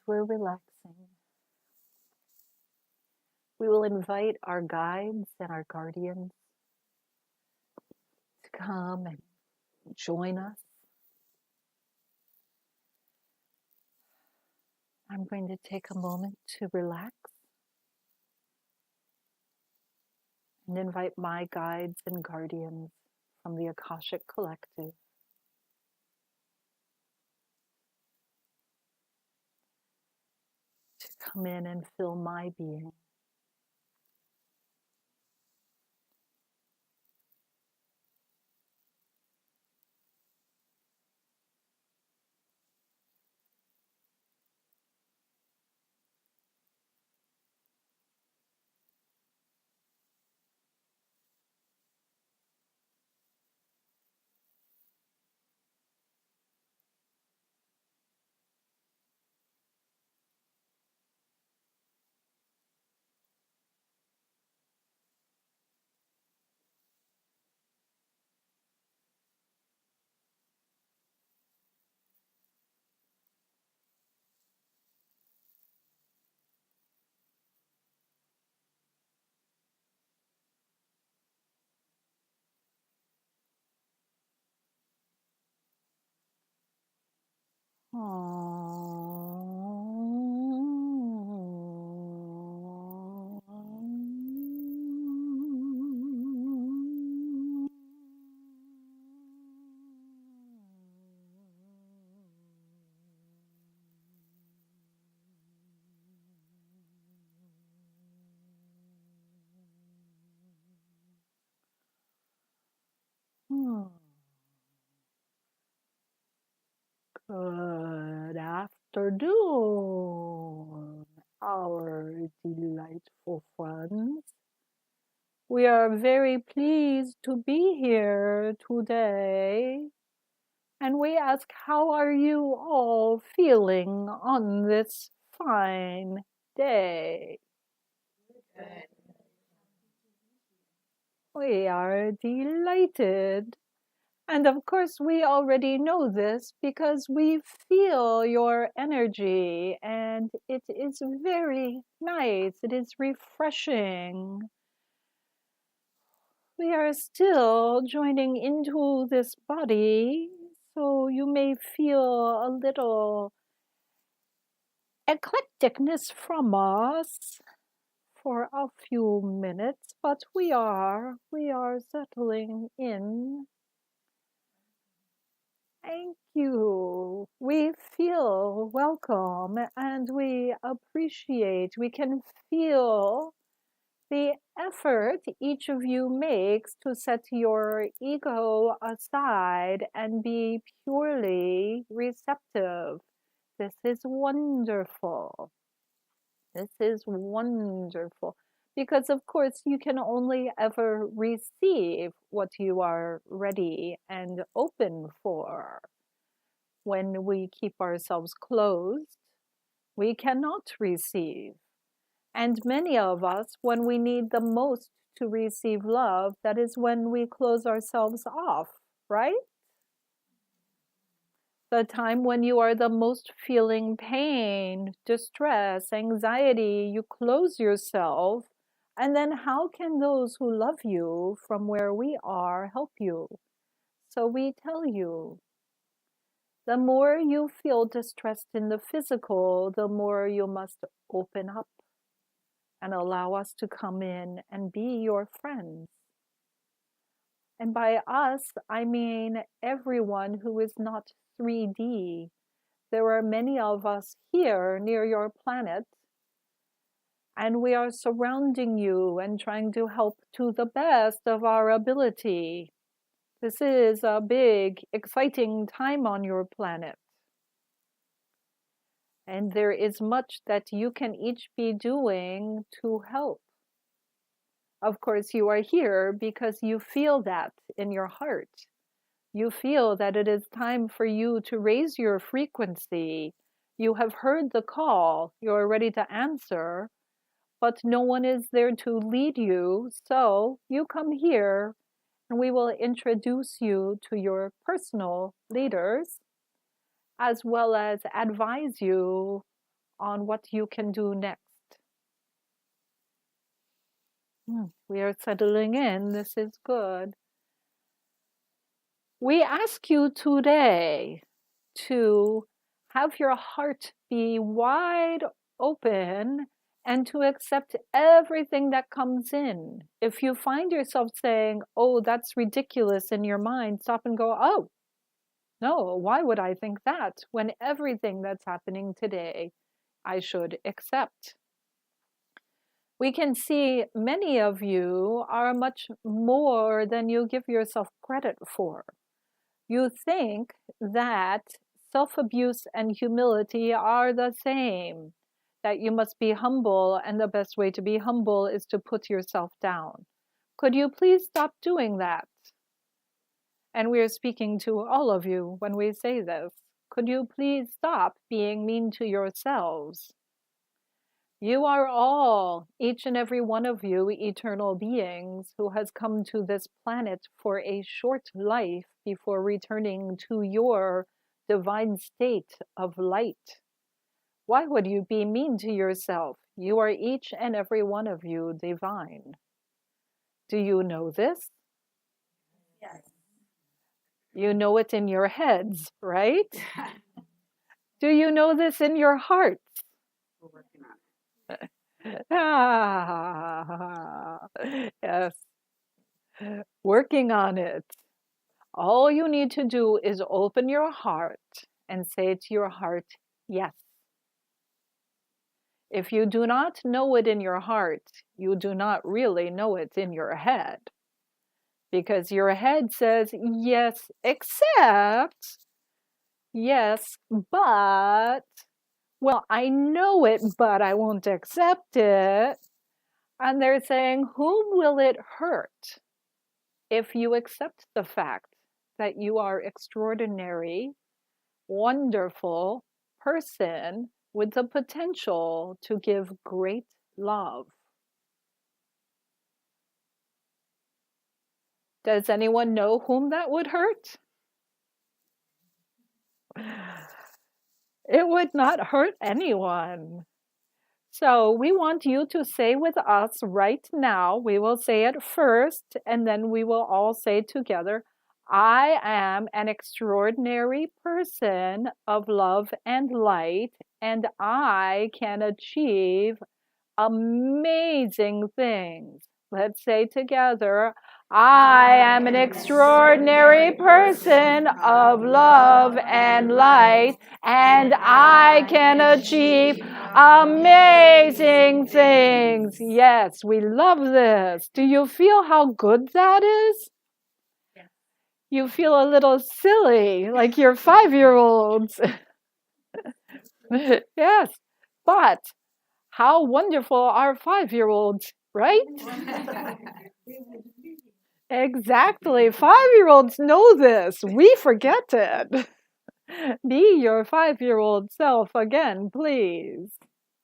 we're relaxing, we will invite our guides and our guardians to come and join us. I'm going to take a moment to relax and invite my guides and guardians from the Akashic Collective to come in and fill my being. Good afternoon, our delightful friends. We are very pleased to be here today. And we ask, how are you all feeling on this fine day? We are delighted. And of course, we already know this because we feel your energy and it is very nice. It is refreshing. We are still joining into this body, so you may feel a little eclecticness from us for a few minutes, but we are settling in. Thank you. We feel welcome and we appreciate, we can feel the effort each of you makes to set your ego aside and be purely receptive. This is wonderful. This is wonderful. Because, of course, you can only ever receive what you are ready and open for. When we keep ourselves closed, we cannot receive. And many of us, when we need the most to receive love, that is when we close ourselves off, right? The time when you are the most feeling pain, distress, anxiety, you close yourself. And then how can those who love you from where we are help you? So we tell you, the more you feel distressed in the physical, the more you must open up and allow us to come in and be your friends. And by us, I mean everyone who is not 3D. There are many of us here near your planet, and we are surrounding you and trying to help to the best of our ability. This is a big, exciting time on your planet. And there is much that you can each be doing to help. Of course, you are here because you feel that in your heart. You feel that it is time for you to raise your frequency. You have heard the call, you're ready to answer, but no one is there to lead you. So you come here and we will introduce you to your personal leaders, as well as advise you on what you can do next. We are settling in. This is good. We ask you today to have your heart be wide open and to accept everything that comes in. If you find yourself saying, oh, that's ridiculous in your mind, stop and go, oh, no, why would I think that when everything that's happening today I should accept? We can see many of you are much more than you give yourself credit for. You think that self-abuse and humility are the same, that you must be humble, and the best way to be humble is to put yourself down. Could you please stop doing that? And we are speaking to all of you when we say this. Could you please stop being mean to yourselves? You are all, each and every one of you, eternal beings who has come to this planet for a short life before returning to your divine state of light. Why would you be mean to yourself? You are each and every one of you divine. Do you know this? Yes. You know it in your heads, right? Do you know this in your hearts? We're working on it. Yes, working on it. All you need to do is open your heart and say to your heart, yes. If you do not know it in your heart, you do not really know it in your head. Because your head says, yes, except, yes, but, well, I know it, but I won't accept it. And they're saying, whom will it hurt if you accept the fact that you are extraordinary, wonderful person with the potential to give great love? Does anyone know whom that would hurt? It would not hurt anyone. So we want you to say with us right now, we will say it first, and then we will all say together, I am an extraordinary person of love and light, and I can achieve amazing things. Let's say together, I am an extraordinary person of love and light, and I can achieve amazing things. Yes, we love this. Do you feel how good that is? Yes. You feel a little silly, like your 5-year-olds. Yes, but how wonderful are 5-year-olds, right? Exactly. 5-year-olds know this. We forget it. Be your 5-year-old self again, please.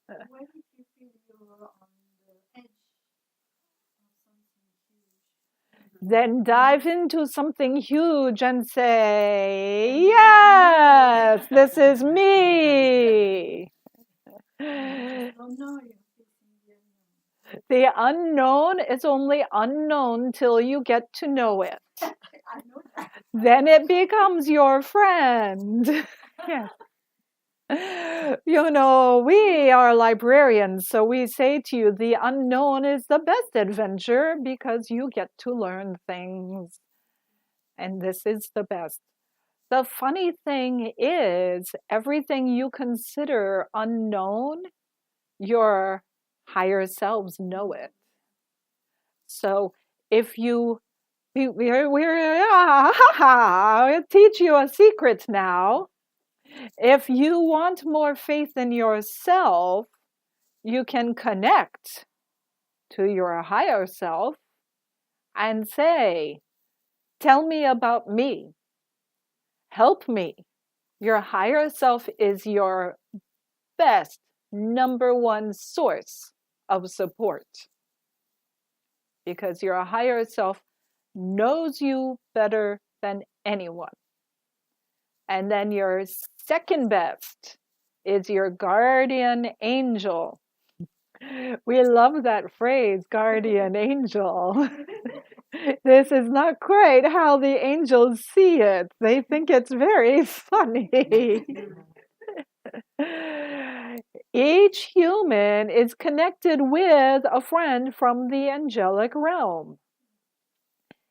When did you feel you were on the edge of something huge? Then dive into something huge and say, yes, this is me. Oh no, you're facing the unknown. The unknown is only unknown till you get to know it. I know that. Then it becomes your friend. Yes. You know, we are librarians, so we say to you, the unknown is the best adventure because you get to learn things. And this is the best. The funny thing is, everything you consider unknown, your higher selves know it. So if you, I'll teach you a secret now. If you want more faith in yourself, you can connect to your higher self and say, tell me about me. Help me. Your higher self is your best, number one source of support. Because your higher self knows you better than anyone. And then your second best is your guardian angel. We love that phrase, guardian angel. This is not quite how the angels see it. They think it's very funny. Each human is connected with a friend from the angelic realm.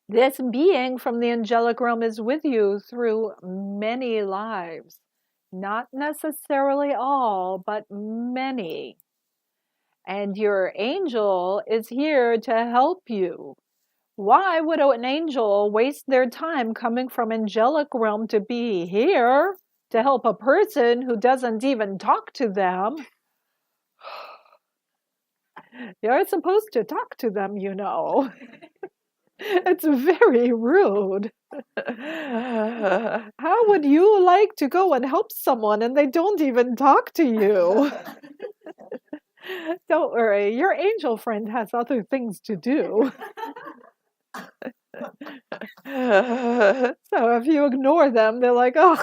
This being from the angelic realm is with you through many lives. Not necessarily all, but many. And your angel is here to help you. Why would an angel waste their time coming from angelic realm to be here to help a person who doesn't even talk to them? You're supposed to talk to them, you know. It's very rude. How would you like to go and help someone and they don't even talk to you? Don't worry, your angel friend has other things to do. So if you ignore them, they're like, oh,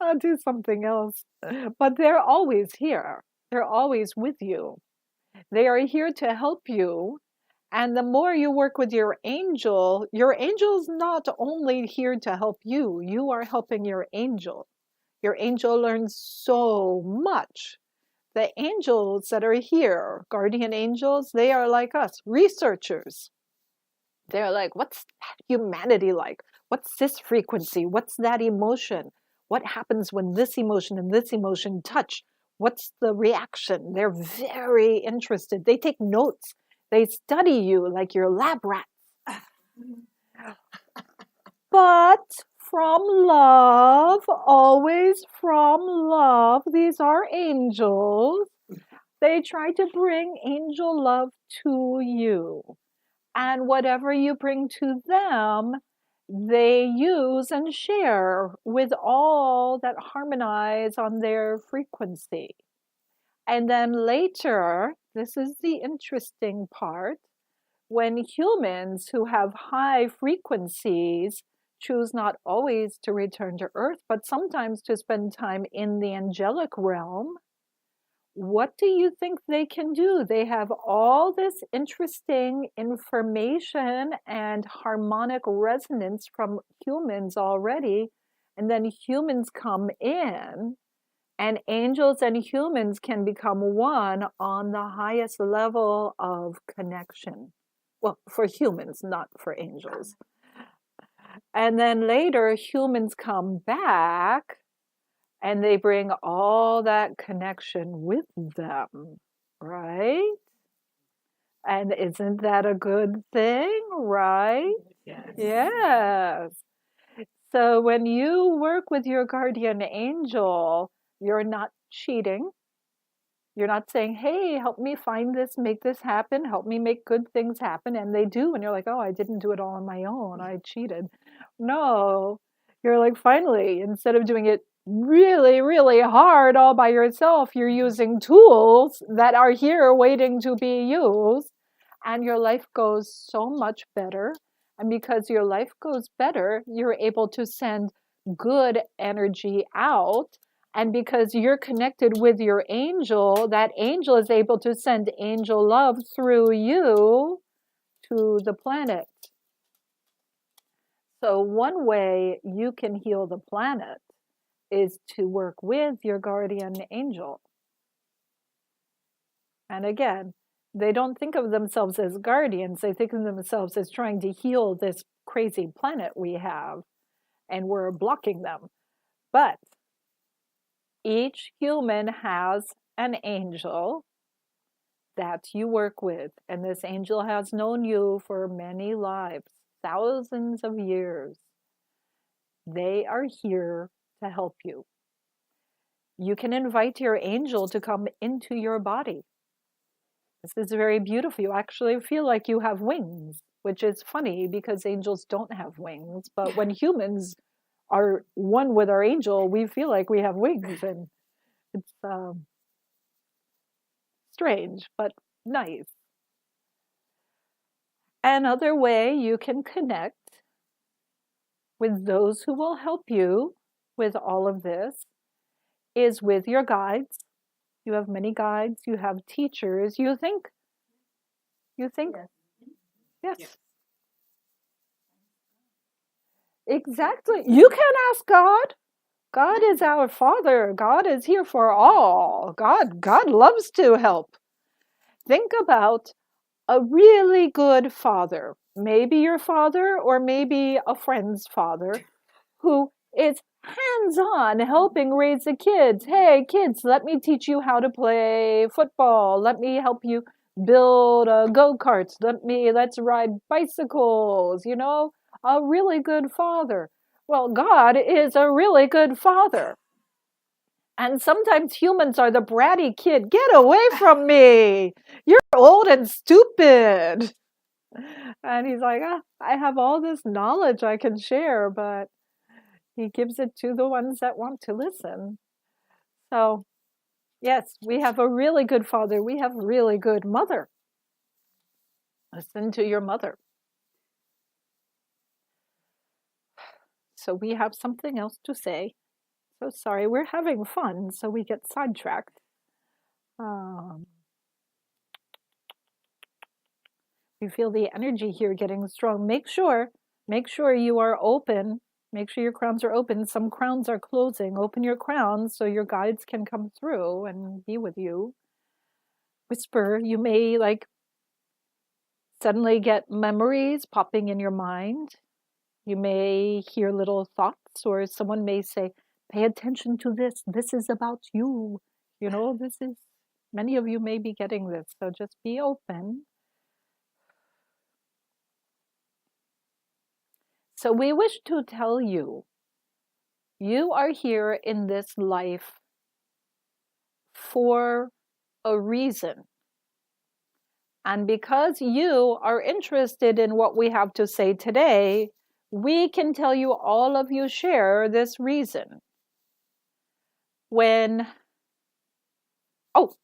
I'll do something else. But they're always here. They're always with you. They are here to help you. And the more you work with your angel's not only here to help you, you are helping your angel. Your angel learns so much. The angels that are here, guardian angels, they are like us, researchers. They're like, what's humanity like? What's this frequency? What's that emotion? What happens when this emotion and this emotion touch? What's the reaction? They're very interested. They take notes. They study you like your lab rat. But from love, always from love, these are angels. They try to bring angel love to you. And whatever you bring to them, they use and share with all that harmonize on their frequency. And then later, this is the interesting part, when humans who have high frequencies choose not always to return to Earth, but sometimes to spend time in the angelic realm, what do you think they can do? They have all this interesting information and harmonic resonance from humans already. And then humans come in, and angels and humans can become one on the highest level of connection. Well, for humans, not for angels. And then later, humans come back and they bring all that connection with them, right? And isn't that a good thing, right? Yes. Yes. So when you work with your guardian angel, you're not cheating. You're not saying, hey, help me find this, make this happen, help me make good things happen. And they do. And you're like, oh, I didn't do it all on my own. I cheated. No, you're like, finally, instead of doing it really, really hard all by yourself, you're using tools that are here waiting to be used. And your life goes so much better. And because your life goes better, you're able to send good energy out. And because you're connected with your angel, that angel is able to send angel love through you to the planet. So, one way you can heal the planet is to work with your guardian angel. And again, they don't think of themselves as guardians, they think of themselves as trying to heal this crazy planet we have, and we're blocking them. But each human has an angel that you work with, and this angel has known you for many lives, thousands of years. They are here to help you. You can invite your angel to come into your body. This is very beautiful. You actually feel like you have wings, which is funny because angels don't have wings. But when humans are one with our angel, we feel like we have wings, and it's strange, but nice. Another way you can connect with those who will help you with all of this is with your guides. You have many guides, you have teachers. You think, Yes. yes, exactly. You can ask God. God is our Father. God is here for all. God loves to help. Think about a really good father, maybe your father or maybe a friend's father, who is hands on helping raise the kids. Hey, kids, let me teach you how to play football. Let me help you build go-karts. Let's ride bicycles, a really good father. Well, God is a really good father. And sometimes humans are the bratty kid. Get away from me. You're old and stupid. And he's like, I have all this knowledge I can share, but he gives it to the ones that want to listen. So, yes, we have a really good father. We have a really good mother. Listen to your mother. So, we have something else to say. So sorry, we're having fun, so we get sidetracked. Um, you feel the energy here getting strong. Make sure you are open. Make sure your crowns are open. Some crowns are closing. Open your crowns so your guides can come through and be with you. Whisper. You may suddenly get memories popping in your mind. You may hear little thoughts, or someone may say, pay attention to this. This is about you. Many of you may be getting this. So just be open. So we wish to tell you, you are here in this life for a reason. And because you are interested in what we have to say today, we can tell you all of you share this reason.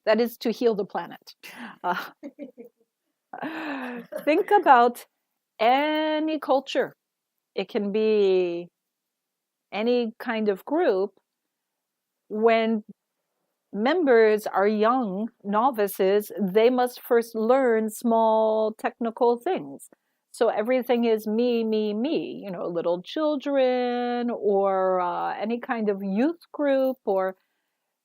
That is to heal the planet. Think about any culture. It can be any kind of group. When members are young novices, they must first learn small technical things. So everything is me, me, me, little children or any kind of youth group or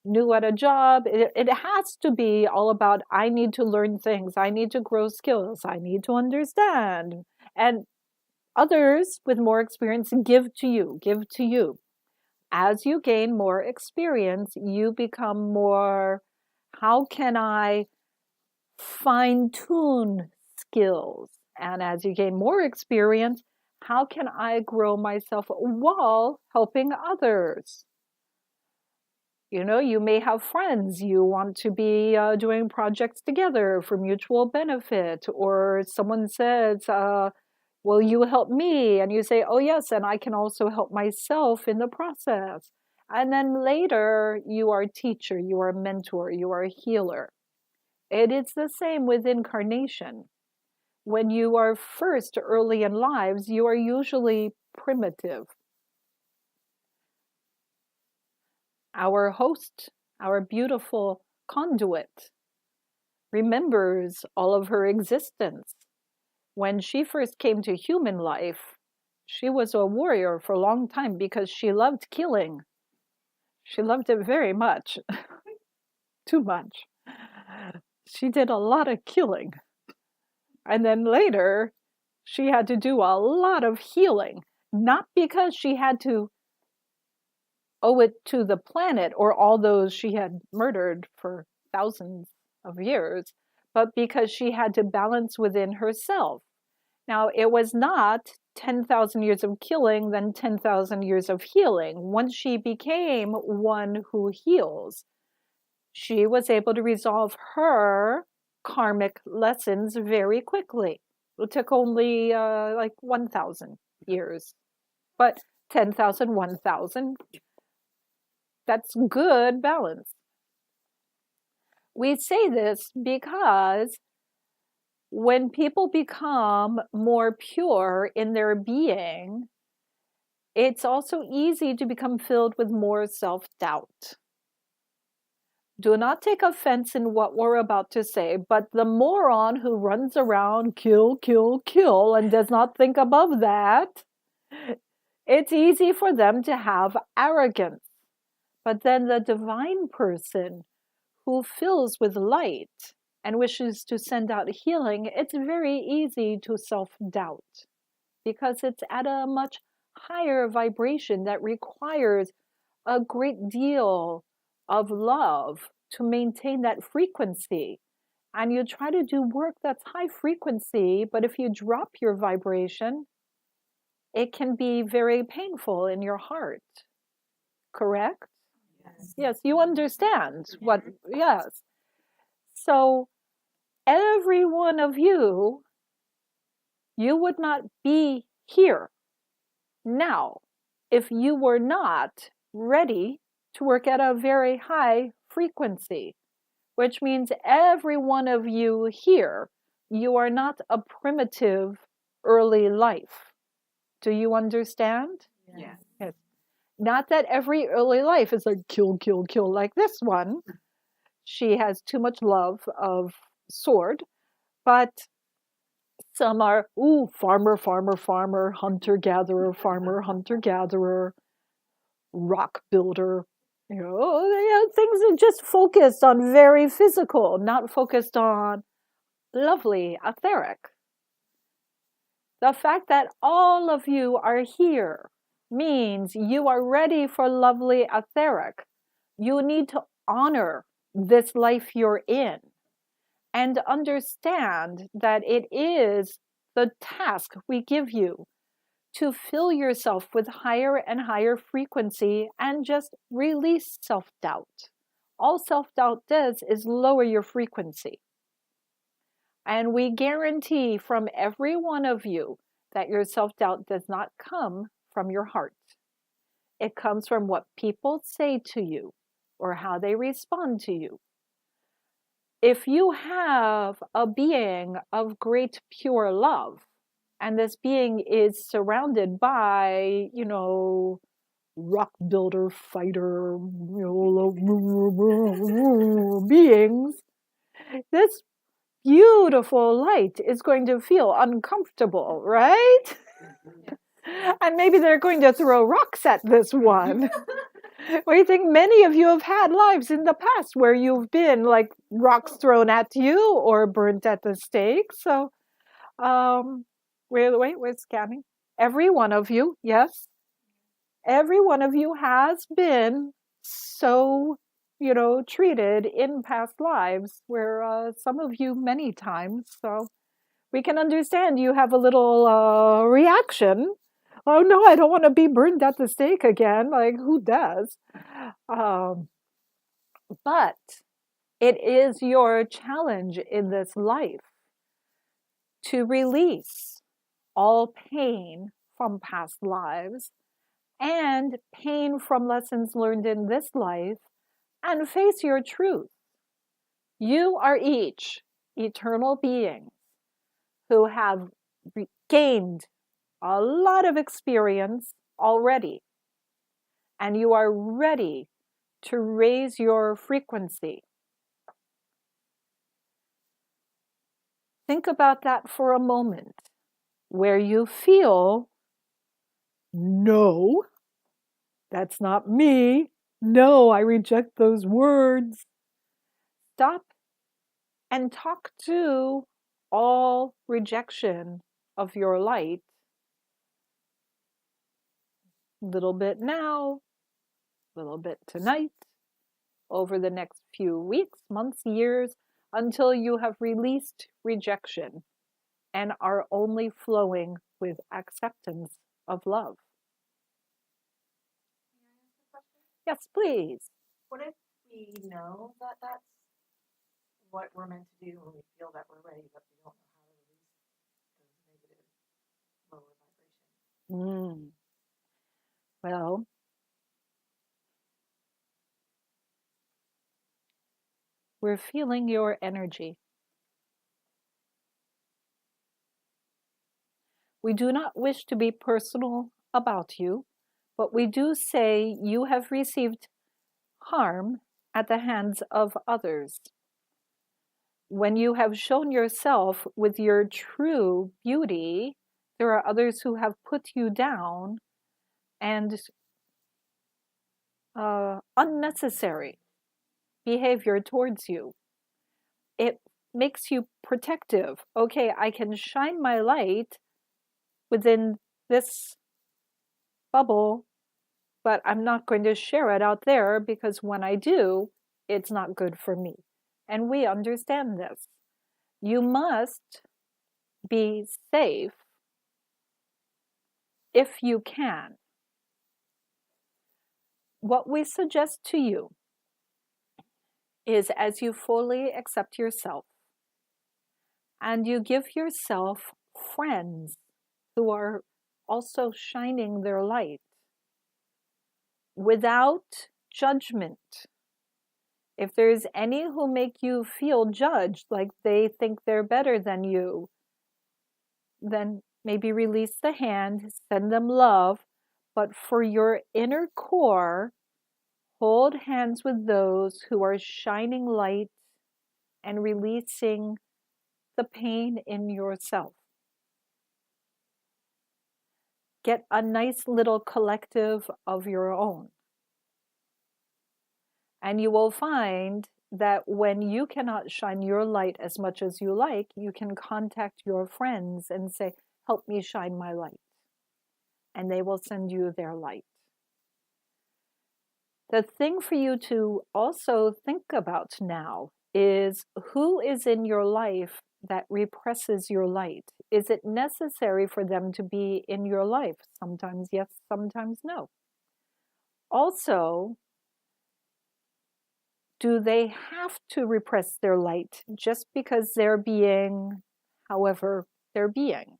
new at a job. It has to be all about, I need to learn things. I need to grow skills. I need to understand. And others with more experience give to you. As you gain more experience, you become more, how can I fine tune skills? And as you gain more experience, how can I grow myself while helping others? You may have friends, you want to be doing projects together for mutual benefit, or someone says, will you help me? And you say, oh, yes, and I can also help myself in the process. And then later, you are a teacher, you are a mentor, you are a healer. It is the same with incarnation. When you are first early in lives, you are usually primitive. Our host, our beautiful conduit, remembers all of her existence. When she first came to human life, she was a warrior for a long time because she loved killing. She loved it very much. Too much. She did a lot of killing. And then later, she had to do a lot of healing. Not because she had to owe it to the planet or all those she had murdered for thousands of years, but because she had to balance within herself. Now, it was not 10,000 years of killing, then 10,000 years of healing. Once she became one who heals, she was able to resolve her karmic lessons very quickly. It took only 1,000 years. But 10,000, 1,000, that's good balance. We say this because when people become more pure in their being, it's also easy to become filled with more self-doubt. Do not take offense in what we're about to say, but the moron who runs around kill, kill, kill and does not think above that, it's easy for them to have arrogance. But then the divine person who fills with light and wishes to send out healing, it's very easy to self-doubt because it's at a much higher vibration that requires a great deal of love to maintain that frequency. And you try to do work that's high frequency, but if you drop your vibration, it can be very painful in your heart. Correct? Yes. Yes, you understand what, yes. So every one of you would not be here now if you were not ready to work at a very high frequency, which means every one of you here, you are not a primitive early life. Do you understand? Yes. Yes. Not that every early life is like kill, kill, kill like this one. She has too much love of sword, but some are, ooh, farmer, farmer, farmer, hunter, gatherer, farmer, hunter, gatherer, rock builder. Things are just focused on very physical, not focused on lovely, etheric. The fact that all of you are here means you are ready for lovely, etheric. You need to honor this life you're in and understand that it is the task we give you to fill yourself with higher and higher frequency and just release self-doubt. All self-doubt does is lower your frequency. And we guarantee from every one of you that your self-doubt does not come from your heart. It comes from what people say to you or how they respond to you. If you have a being of great pure love, and this being is surrounded by, rock builder, fighter, beings, this beautiful light is going to feel uncomfortable, right? And maybe they're going to throw rocks at this one. We think many of you have had lives in the past where you've been like rocks thrown at you or burnt at the stake. So, we're scanning. Every one of you, yes, every one of you has been so, treated in past lives, where some of you many times. So we can understand you have a little reaction. Oh no, I don't want to be burned at the stake again. Like, who does? Um, but it is your challenge in this life to release all pain from past lives and pain from lessons learned in this life and face your truth. You are each eternal beings who have gained a lot of experience already, and you are ready to raise your frequency. Think about that for a moment, where you feel, no, that's not me. No, I reject those words. Stop and talk to all rejection of your light. Little bit now, little bit tonight, over the next few weeks, months, years, until you have released rejection and are only flowing with acceptance of love. Can I ask a question? Yes, please. What if we know that that's what we're meant to do when we feel that we're ready, but we don't know how to release those negative, lower vibrations? Well, we're feeling your energy. We do not wish to be personal about you, but we do say you have received harm at the hands of others. When you have shown yourself with your true beauty, there are others who have put you down and unnecessary behavior towards you. It makes you protective. Okay, I can shine my light within this bubble, but I'm not going to share it out there because when I do, it's not good for me. And we understand this. You must be safe if you can. What we suggest to you is as you fully accept yourself and you give yourself friends who are also shining their light without judgment. If there's any who make you feel judged, like they think they're better than you, then maybe release the hand, send them love, but for your inner core, hold hands with those who are shining light and releasing the pain in yourself. Get a nice little collective of your own. And you will find that when you cannot shine your light as much as you like, you can contact your friends and say, help me shine my light. And they will send you their light. The thing for you to also think about now is who is in your life that represses your light? Is it necessary for them to be in your life? Sometimes yes, sometimes no. Also, do they have to repress their light just because they're being however they're being?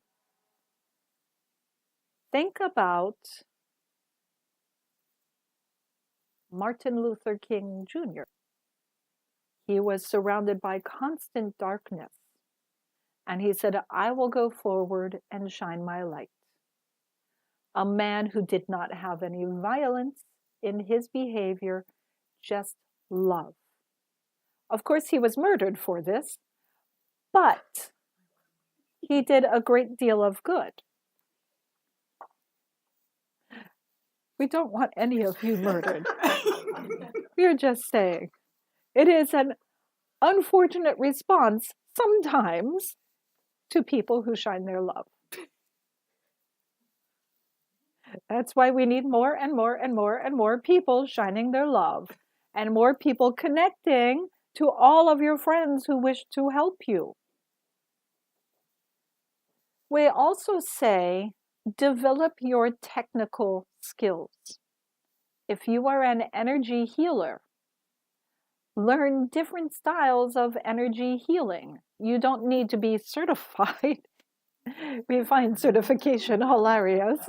Think about Martin Luther King Jr. He was surrounded by constant darkness. And he said, I will go forward and shine my light. A man who did not have any violence in his behavior, just love. Of course, he was murdered for this, but he did a great deal of good. We don't want any of you murdered. We are just saying it is an unfortunate response sometimes to people who shine their love. That's why we need more and more and more and more people shining their love and more people connecting to all of your friends who wish to help you. We also say develop your technical skills. If you are an energy healer, learn different styles of energy healing. You don't need to be certified. We find certification hilarious.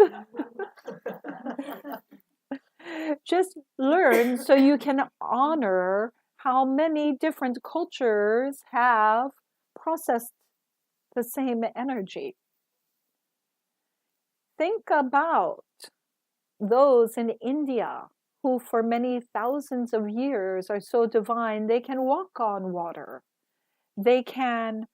Just learn so you can honor how many different cultures have processed the same energy. Think about those in India who for many thousands of years are so divine, they can walk on water. They can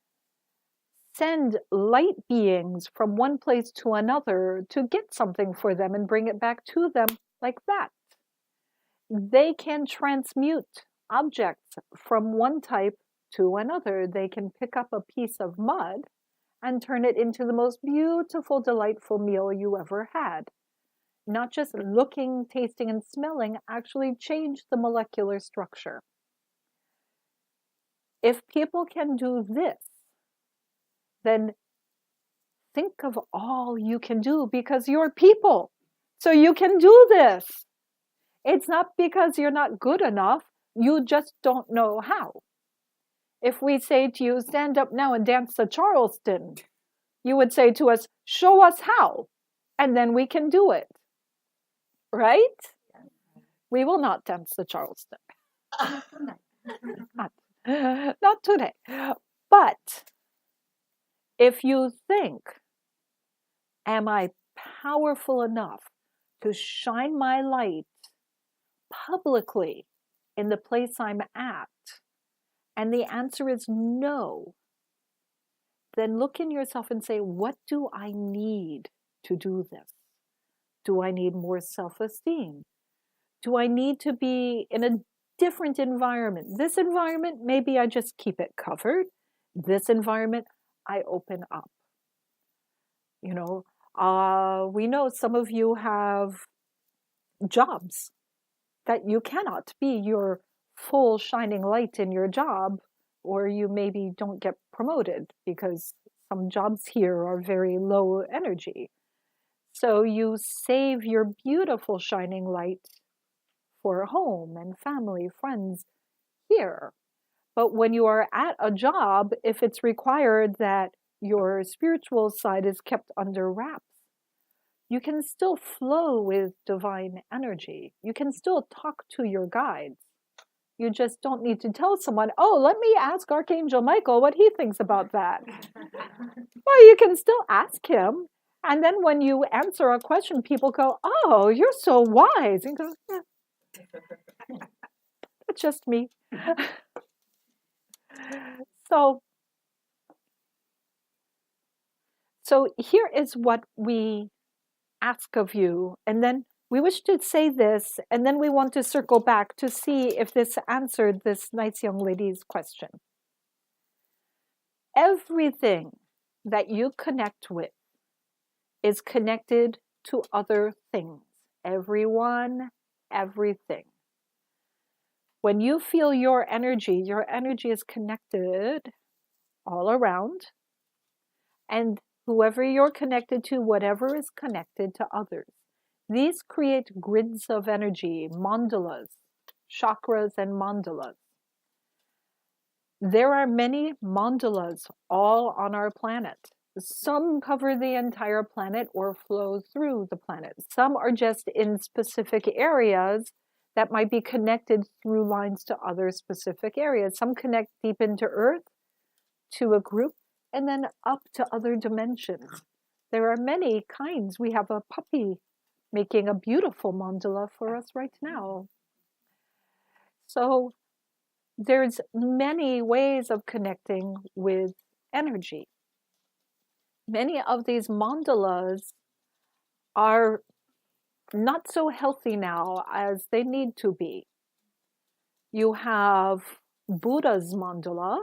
send light beings from one place to another to get something for them and bring it back to them like that. They can transmute objects from one type to another. They can pick up a piece of mud and turn it into the most beautiful, delightful meal you ever had. Not just looking, tasting, and smelling, actually change the molecular structure. If people can do this, then think of all you can do because you're people. So you can do this. It's not because you're not good enough, you just don't know how. If we say to you, stand up now and dance the Charleston, you would say to us, show us how, and then we can do it. Right? We will not dance the Charleston. Not today. But if you think, am I powerful enough to shine my light publicly in the place I'm at, and the answer is no, then look in yourself and say, what do I need to do this? Do I need more self-esteem? Do I need to be in a different environment? This environment, maybe I just keep it covered. This environment, I open up. You know, we know some of you have jobs that you cannot be your full shining light in your job, or you maybe don't get promoted because some jobs here are very low energy. So you save your beautiful shining light for home and family, friends here. But when you are at a job, if it's required that your spiritual side is kept under wraps, you can still flow with divine energy. You can still talk to your guides. You just don't need to tell someone, oh, let me ask Archangel Michael what he thinks about that. Well, you can still ask him. And then when you answer a question, people go, oh, you're so wise. And go, yeah, it's just me. So here is what we ask of you. And then we wish to say this, and then we want to circle back to see if this answered this nice young lady's question. Everything that you connect with is connected to other things. Everyone, everything. When you feel your energy is connected all around. And whoever you're connected to, whatever is connected to others. These create grids of energy, mandalas, chakras and mandalas. There are many mandalas all on our planet. Some cover the entire planet or flow through the planet. Some are just in specific areas that might be connected through lines to other specific areas. Some connect deep into Earth to a group and then up to other dimensions. There are many kinds. We have a puppy making a beautiful mandala for us right now. So there's many ways of connecting with energy. Many of these mandalas are not so healthy now as they need to be. You have Buddha's mandala,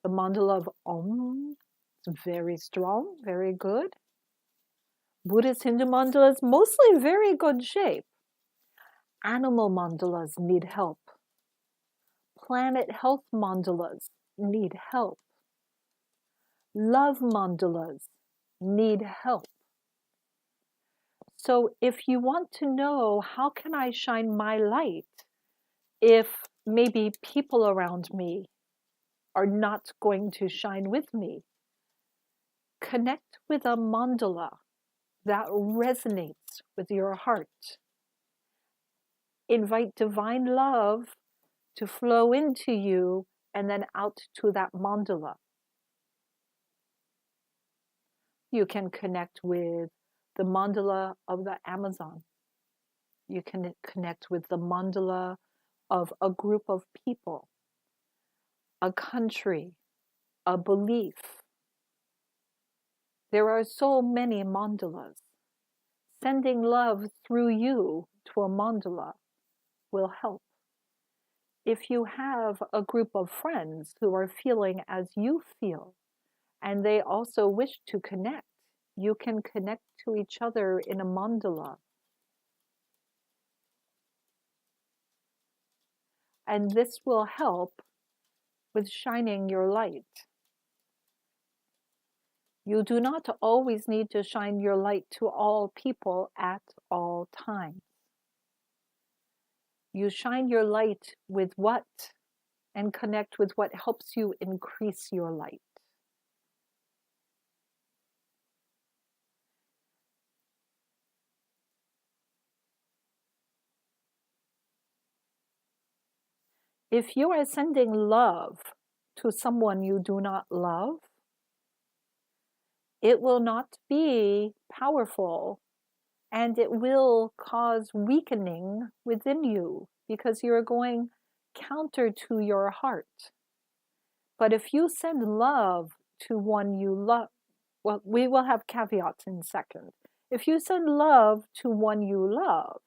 the mandala of Om. It's very strong, very good. Buddhist Hindu mandalas, mostly very good shape. Animal mandalas need help. Planet health mandalas need help. Love mandalas need help. So if you want to know how can I shine my light if maybe people around me are not going to shine with me, connect with a mandala that resonates with your heart. Invite divine love to flow into you and then out to that mandala. You can connect with the mandala of the Amazon. You can connect with the mandala of a group of people, a country, a belief. There are so many mandalas. Sending love through you to a mandala will help. If you have a group of friends who are feeling as you feel, and they also wish to connect, you can connect to each other in a mandala. And this will help with shining your light. You do not always need to shine your light to all people at all times. You shine your light with what and connect with what helps you increase your light. If you are sending love to someone you do not love, it will not be powerful and it will cause weakening within you because you're going, counter to your heart. But if you send love to one you love, well, we will have caveats in a second. If you send love to one you love,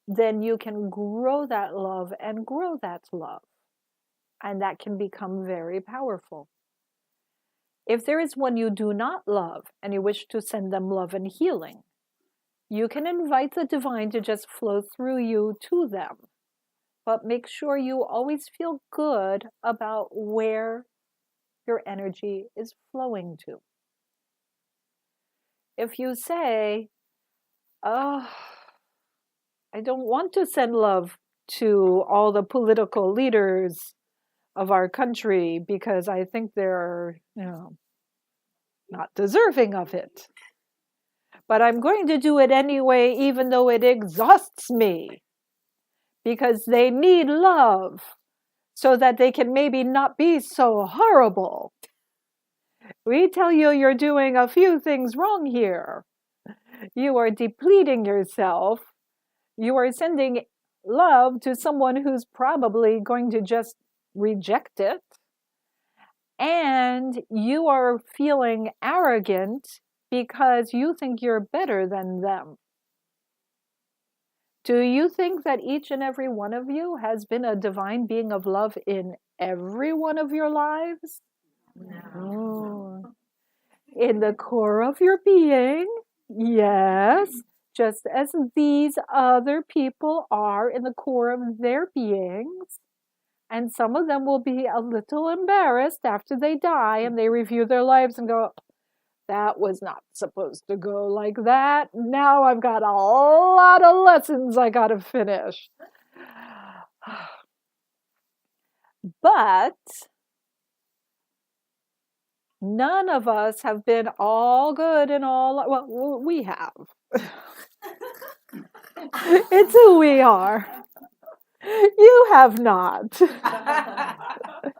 then you can grow that love and grow that love. And that can become very powerful. If there is one you do not love and you wish to send them love and healing, you can invite the divine to just flow through you to them. But make sure you always feel good about where your energy is flowing to. If you say, oh, I don't want to send love to all the political leaders of our country because I think they're, not deserving of it. But I'm going to do it anyway, even though it exhausts me, because they need love so that they can maybe not be so horrible. We tell you you're doing a few things wrong here. You are depleting yourself. You are sending love to someone who's probably going to just reject it. And you are feeling arrogant because you think you're better than them. Do you think that each and every one of you has been a divine being of love in every one of your lives? No. In the core of your being, yes, just as these other people are in the core of their beings. And some of them will be a little embarrassed after they die and they review their lives and go, that was not supposed to go like that. Now I've got a lot of lessons I got to finish. But none of us have been all good and all, well, we have. It's who we are. You have not.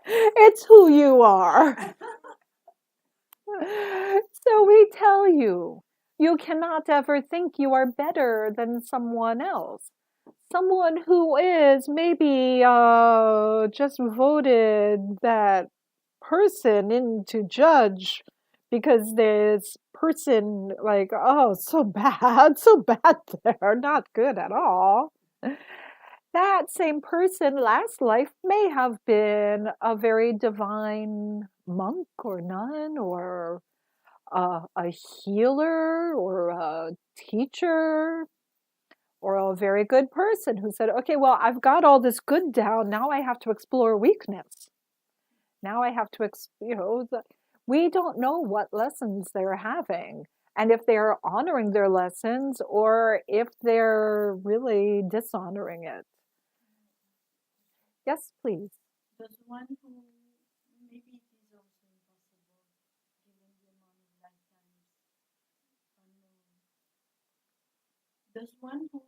It's who you are. So we tell you, you cannot ever think you are better than someone else. Someone who is maybe just voted that person in to judge because this person like, oh, so bad they're not good at all. That same person last life may have been a very divine monk or nun or a healer or a teacher or a very good person who said, okay, well, I've got all this good down. Now I have to explore weakness. Now I have to, we don't know what lessons they're having. And if they're honoring their lessons or if they're really dishonoring it. Yes, please. There's one who maybe it is also impossible given the amount of lifetimes unknown. There's one who,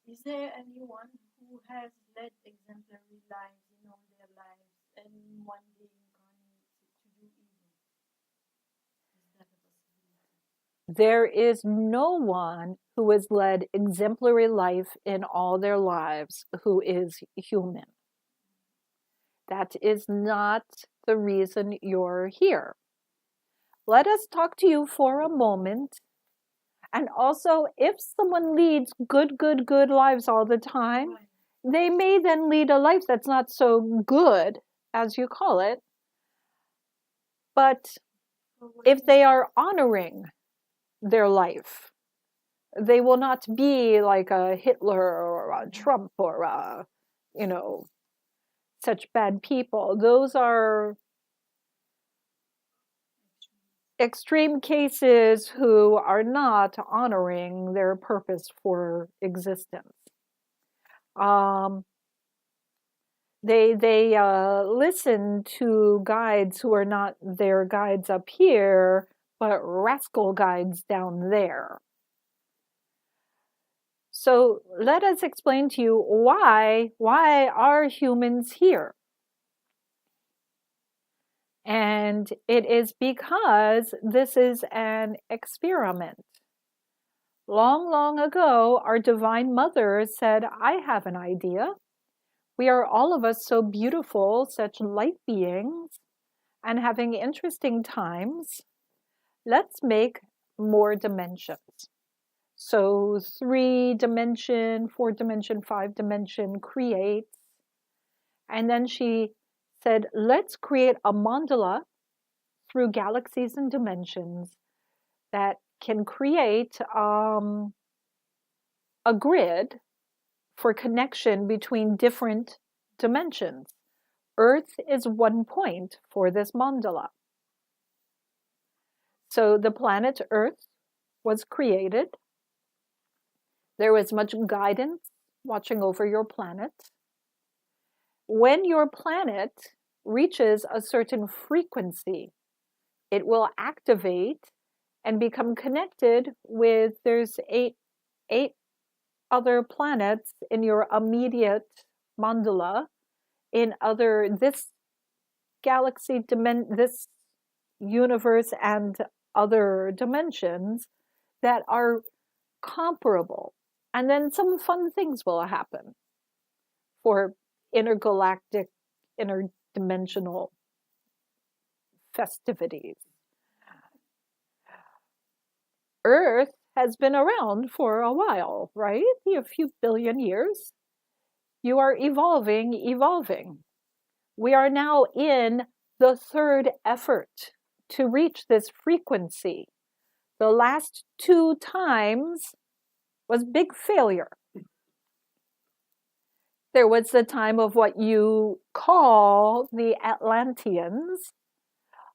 is there anyone who has led exemplary lives in all their lives and one day incarnated to do evil? Is that a possibility? There is no one who has led exemplary life in all their lives who is human. That is not the reason you're here. Let us talk to you for a moment. And also, if someone leads good lives all the time, they may then lead a life that's not so good, as you call it. But if they are honoring their life, they will not be like a Hitler or a Trump or a, such bad people. Those are extreme cases who are not honoring their purpose for existence. They listen to guides who are not their guides up here, but rascal guides down there. So let us explain to you why are humans here? And it is because this is an experiment. Long ago, our Divine Mother said, I have an idea. We are all of us so beautiful, such light beings, and having interesting times. Let's make more dimensions. So 3 dimension, 4 dimension, 5 dimension creates. And then she said, let's create a mandala through galaxies and dimensions that can create a grid for connection between different dimensions. Earth is one point for this mandala. So the planet Earth was created. There was much guidance watching over your planet. When your planet reaches a certain frequency, it will activate and become connected with, there's eight other planets in your immediate mandala, in other, this galaxy, this universe and other dimensions that are comparable. And then some fun things will happen for intergalactic, interdimensional festivities. Earth has been around for a while, right? A few billion years. You are evolving. We are now in the third effort to reach this frequency. The last 2 times was big failure. There was the time of what you call the Atlanteans.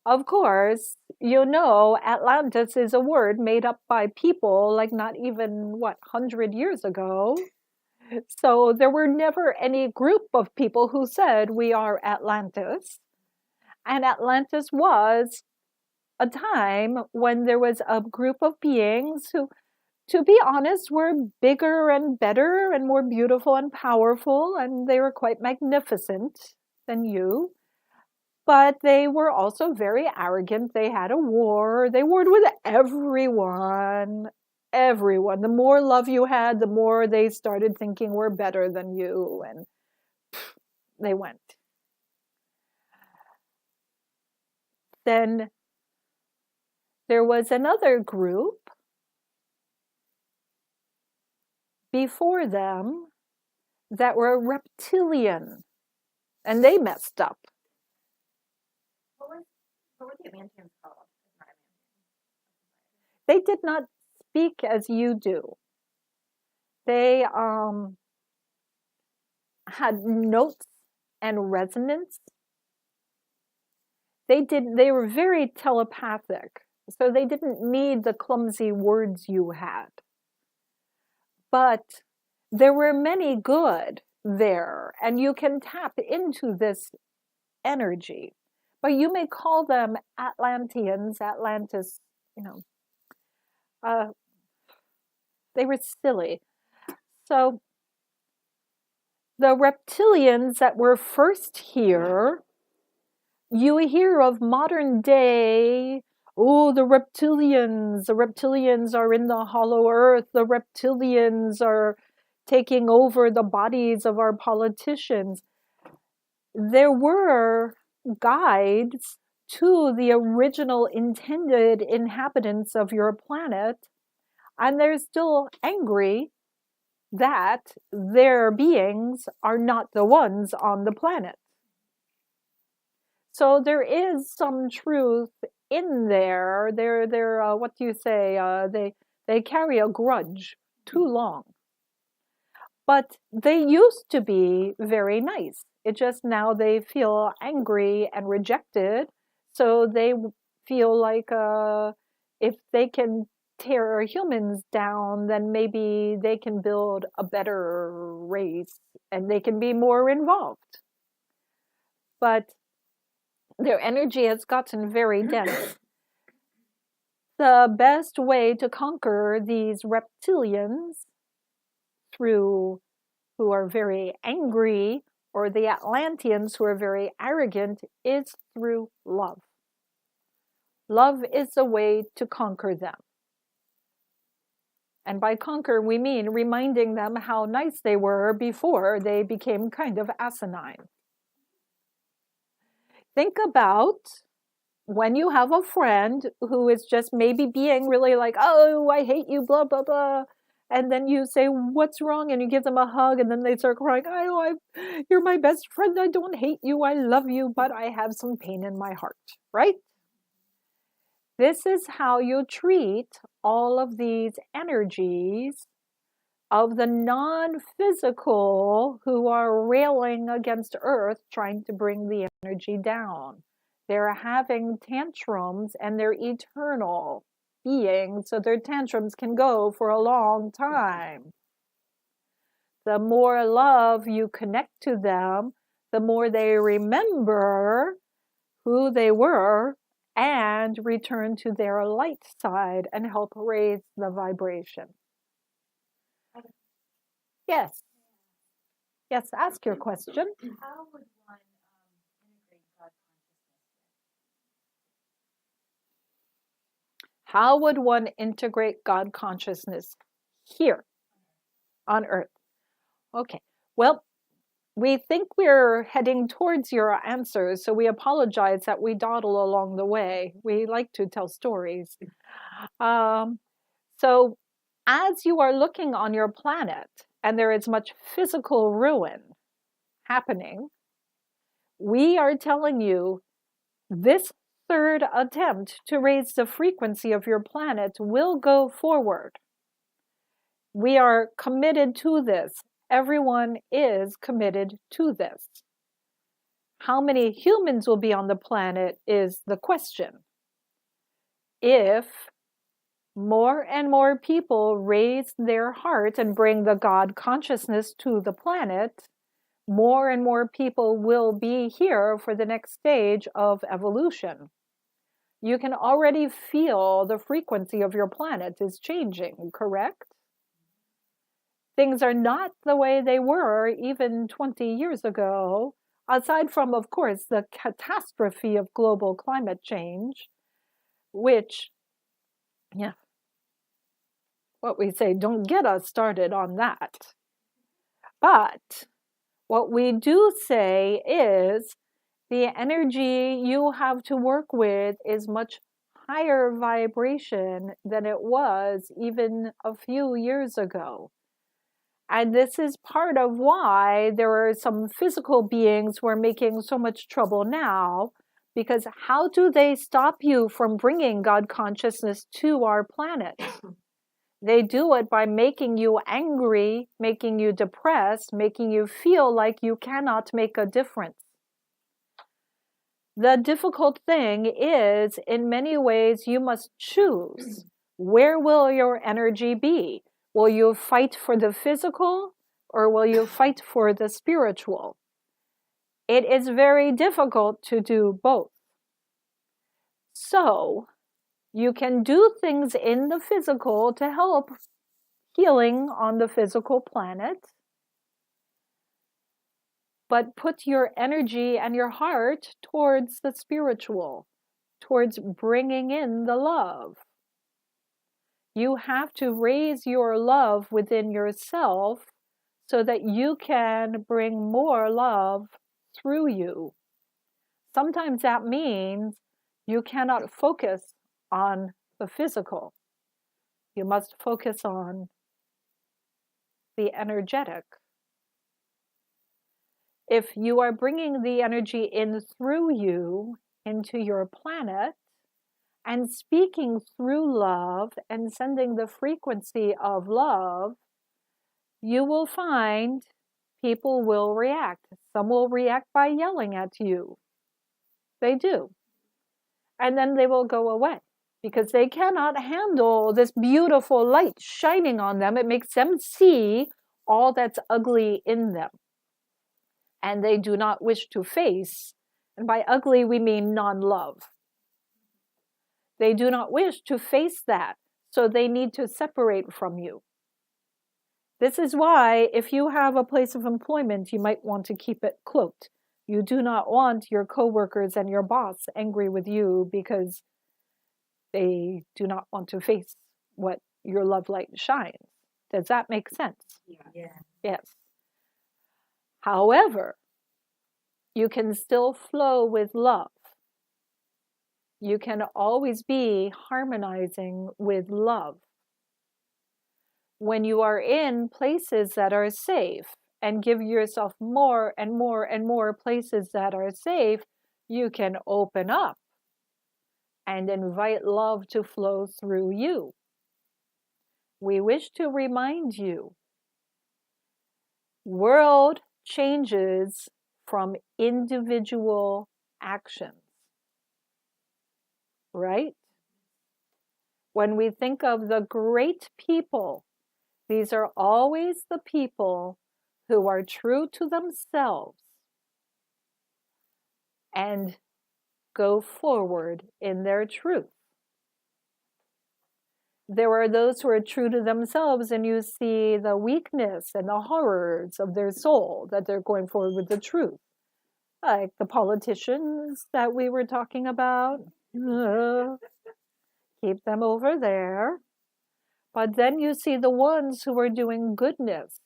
Of course, you know, Atlantis is a word made up by people like not even, 100 years ago. So there were never any group of people who said we are Atlantis. And Atlantis was a time when there was a group of beings who, to be honest, were bigger and better and more beautiful and powerful, and they were quite magnificent than you. But they were also very arrogant. They had a war. They warred with everyone. Everyone. The more love you had, the more they started thinking we're better than you, and they went. Then there was another group before them that were reptilian, and they messed up. What were the Atlanteans called? They did not speak as you do. They had notes and resonance. They were very telepathic, so they didn't need the clumsy words you had. But there were many good there, and you can tap into this energy. But you may call them Atlanteans, Atlantis, they were silly. So the reptilians that were first here, you hear of modern day, oh, the reptilians are in the hollow earth, the reptilians are taking over the bodies of our politicians. There were guides to the original intended inhabitants of your planet, and they're still angry that their beings are not the ones on the planet. So there is some truth in there. They're what do you say? They carry a grudge too long. But they used to be very nice. It just now they feel angry and rejected. So they feel like if they can tear humans down, then maybe they can build a better race and they can be more involved. But their energy has gotten very dense. The best way to conquer these reptilians who are very angry, or the Atlanteans who are very arrogant, is through love. Love is the way to conquer them. And by conquer, we mean reminding them how nice they were before they became kind of asinine. Think about when you have a friend who is just maybe being really like, oh, I hate you, blah, blah, blah. And then you say, what's wrong? And you give them a hug, and then they start crying, you're my best friend. I don't hate you. I love you, but I have some pain in my heart, right? This is how you treat all of these energies of the non-physical who are railing against Earth, trying to bring the energy down. They're having tantrums and they're eternal beings, so their tantrums can go for a long time. The more love you connect to them, the more they remember who they were and return to their light side and help raise the vibration. Yes. Yes, ask your question. How would one integrate God consciousness? How would one integrate God consciousness here on Earth? Okay, well, we think we're heading towards your answers, so we apologize that we dawdle along the way. We like to tell stories. So as you are looking on your planet and there is much physical ruin happening, we are telling you this third attempt to raise the frequency of your planet will go forward. We are committed to this. Everyone is committed to this. How many humans will be on the planet is the question. If more and more people raise their heart and bring the God consciousness to the planet, more and more people will be here for the next stage of evolution. You can already feel the frequency of your planet is changing, correct? Things are not the way they were even 20 years ago, aside from, of course, the catastrophe of global climate change, which, yeah, what we say, don't get us started on that. But what we do say is the energy you have to work with is much higher vibration than it was even a few years ago. And this is part of why there are some physical beings who are making so much trouble now, because how do they stop you from bringing God consciousness to our planet? They do it by making you angry, making you depressed, making you feel like you cannot make a difference. The difficult thing is, in many ways, you must choose. Where will your energy be? Will you fight for the physical or will you fight for the spiritual? It is very difficult to do both. So, you can do things in the physical to help healing on the physical planet, but put your energy and your heart towards the spiritual, towards bringing in the love. You have to raise your love within yourself so that you can bring more love through you. Sometimes that means you cannot focus on the physical. You must focus on the energetic. If you are bringing the energy in through you into your planet and speaking through love and sending the frequency of love, you will find people will react. Some will react by yelling at you. They do. And then they will go away because they cannot handle this beautiful light shining on them. It makes them see all that's ugly in them. And they do not wish to face, and by ugly we mean non-love. They do not wish to face that, so they need to separate from you. This is why if you have a place of employment, you might want to keep it cloaked. You do not want your coworkers and your boss angry with you because they do not want to face what your love light shines. Does that make sense? Yeah. Yes. However, you can still flow with love. You can always be harmonizing with love. When you are in places that are safe and give yourself more and more and more places that are safe, you can open up and invite love to flow through you. We wish to remind you, world changes from individual actions, right? When we think of the great people, these are always the people who are true to themselves and go forward in their truth. There are those who are true to themselves, and you see the weakness and the horrors of their soul, that they're going forward with the truth. Like the politicians that we were talking about. Keep them over there. But then you see the ones who are doing goodness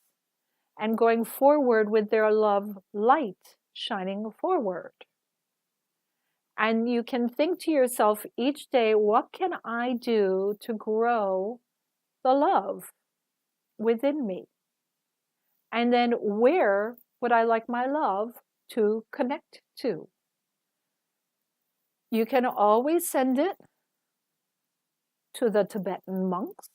and going forward with their love light shining forward. And you can think to yourself each day, what can I do to grow the love within me? And then where would I like my love to connect to? You can always send it to the Tibetan monks.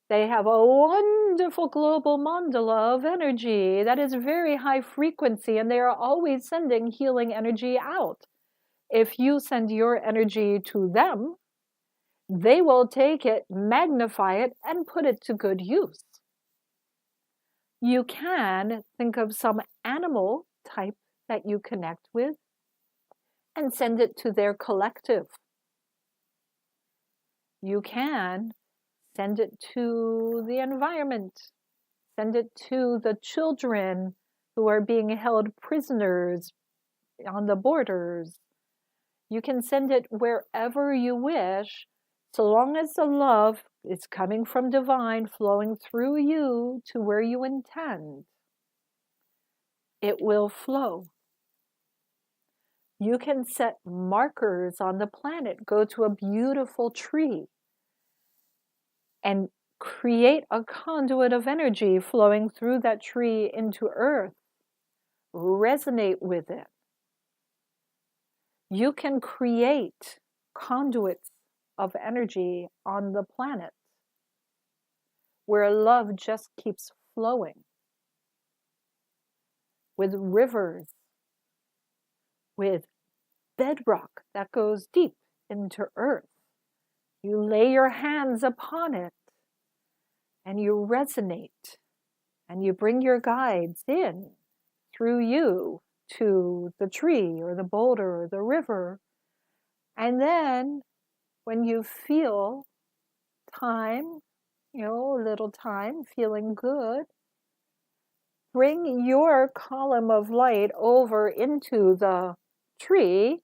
They have a wonderful global mandala of energy that is very high frequency, and they are always sending healing energy out. If you send your energy to them, they will take it, magnify it, and put it to good use. You can think of some animal type that you connect with and send it to their collective. You can send it to the environment, send it to the children who are being held prisoners on the borders. You can send it wherever you wish, so long as the love is coming from divine, flowing through you to where you intend. It will flow. You can set markers on the planet. Go to a beautiful tree and create a conduit of energy flowing through that tree into earth. Resonate with it. You can create conduits of energy on the planet where love just keeps flowing. With rivers, with bedrock that goes deep into earth. You lay your hands upon it and you resonate and you bring your guides in through you to the tree or the boulder or the river. And then when you feel time, a little time, feeling good, bring your column of light over into the tree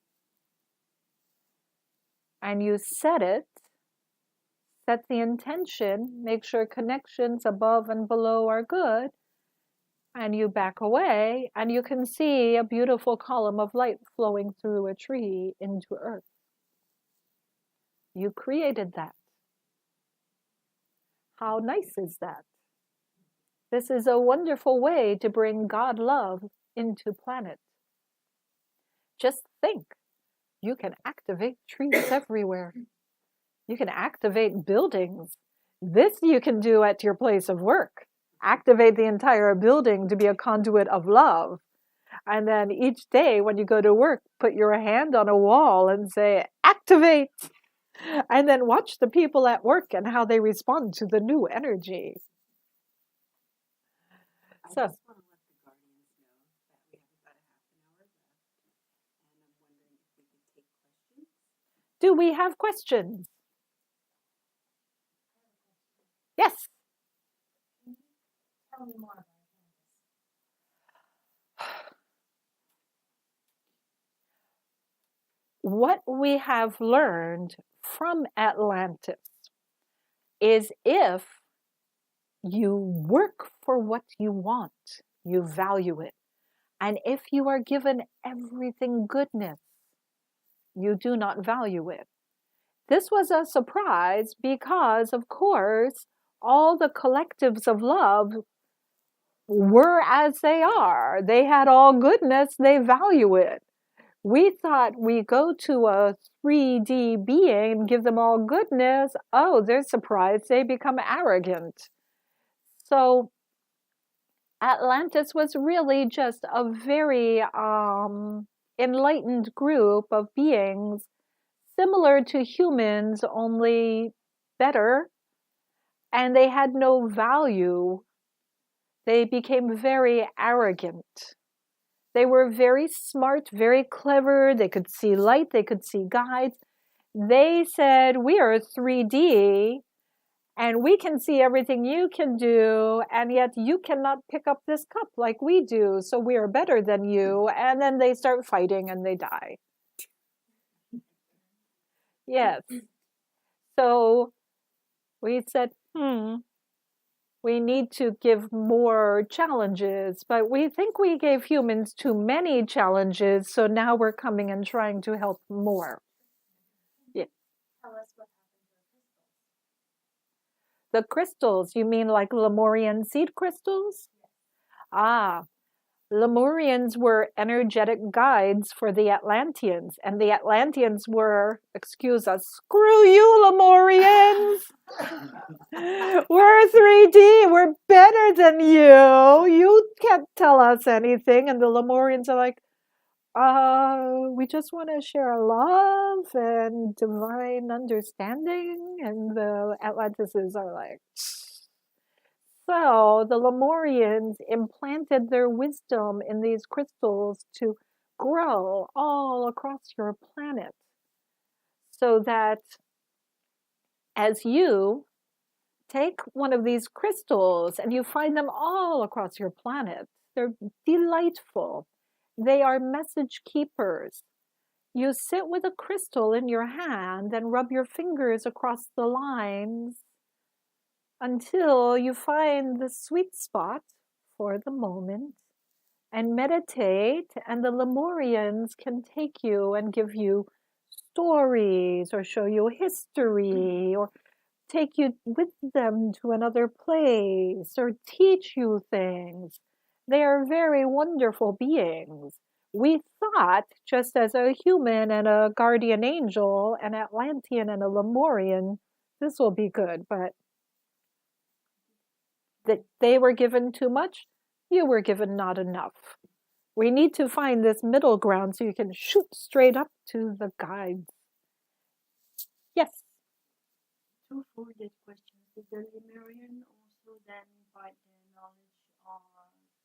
and you set the intention, make sure connections above and below are good, and you back away, and you can see a beautiful column of light flowing through a tree into earth. You created that. How nice is that? This is a wonderful way to bring God love into planet. Just think, you can activate trees everywhere. You can activate buildings. This you can do at your place of work. Activate the entire building to be a conduit of love. And then each day when you go to work, put your hand on a wall and say, activate. And then watch the people at work and how they respond to the new energy. So, I just want to let the guardians know that we have about a half an hour left, and I'm wondering if we could take questions. do we have questions? Yes. Tell me more about What we have learned from Atlantis is if you work for what you want, you value it. And if you are given everything goodness, you do not value it. This was a surprise because, of course, all the collectives of love were as they are. They had all goodness, they value it. We thought we go to a 3D being and give them all goodness. Oh, they're surprised. They become arrogant. So Atlantis was really just a very enlightened group of beings, similar to humans, only better. And they had no value. They became very arrogant. They were very smart, very clever. They could see light. They could see guides. They said, we are 3D and we can see everything you can do. And yet you cannot pick up this cup like we do. So we are better than you. And then they start fighting and they die. Yes. So we said, we need to give more challenges, but we think we gave humans too many challenges, so now we're coming and trying to help more. Yeah. Tell us what happened to The crystals, you mean like Lemurian seed crystals? Ah, Lemurians were energetic guides for the Atlanteans, and the Atlanteans were, excuse us, screw you, Lemurians! We're 3D, we're better than you. You can't tell us anything. And the Lemurians are like, we just want to share love and divine understanding. And the Atlantices are like, so the Lemurians implanted their wisdom in these crystals to grow all across your planet. So that as you take one of these crystals and you find them all across your planet, they're delightful. They are message keepers. You sit with a crystal in your hand and rub your fingers across the lines until you find the sweet spot for the moment and meditate, and the Lemurians can take you and give you stories or show you history or take you with them to another place or teach you things. They are very wonderful beings. We thought, just as a human and a guardian angel, an Atlantean and a Lemurian, this will be good, but that they were given too much, you were given not enough. We need to find this middle ground so you can shoot straight up to the guides. Yes? Two folded questions. Did the Lemurian also then impart their knowledge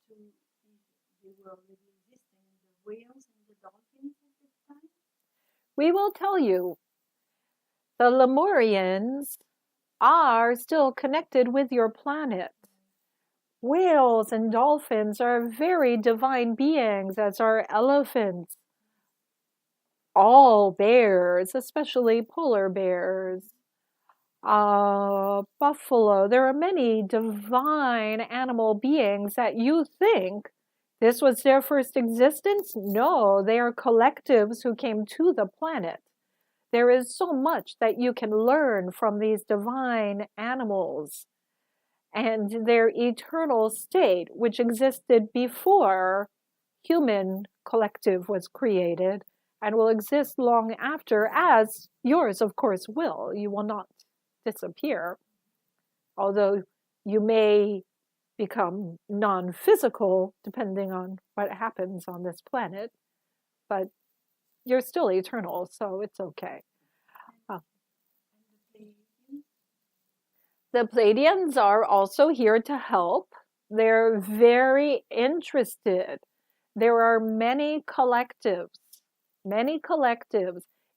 to if they were already existing the whales and the dolphins at this time? We will tell you. The Lemurians are still connected with your planet. Whales and dolphins are very divine beings, as are elephants. All bears, especially polar bears. Buffalo. There are many divine animal beings that you think this was their first existence. No, they are collectives who came to the planet. There is so much that you can learn from these divine animals and their eternal state, which existed before human collective was created and will exist long after, as yours, of course, will. You will not disappear, although you may become non-physical depending on what happens on this planet, but you're still eternal, so it's okay. The Pleiadians are also here to help. They're very interested. There are many collectives.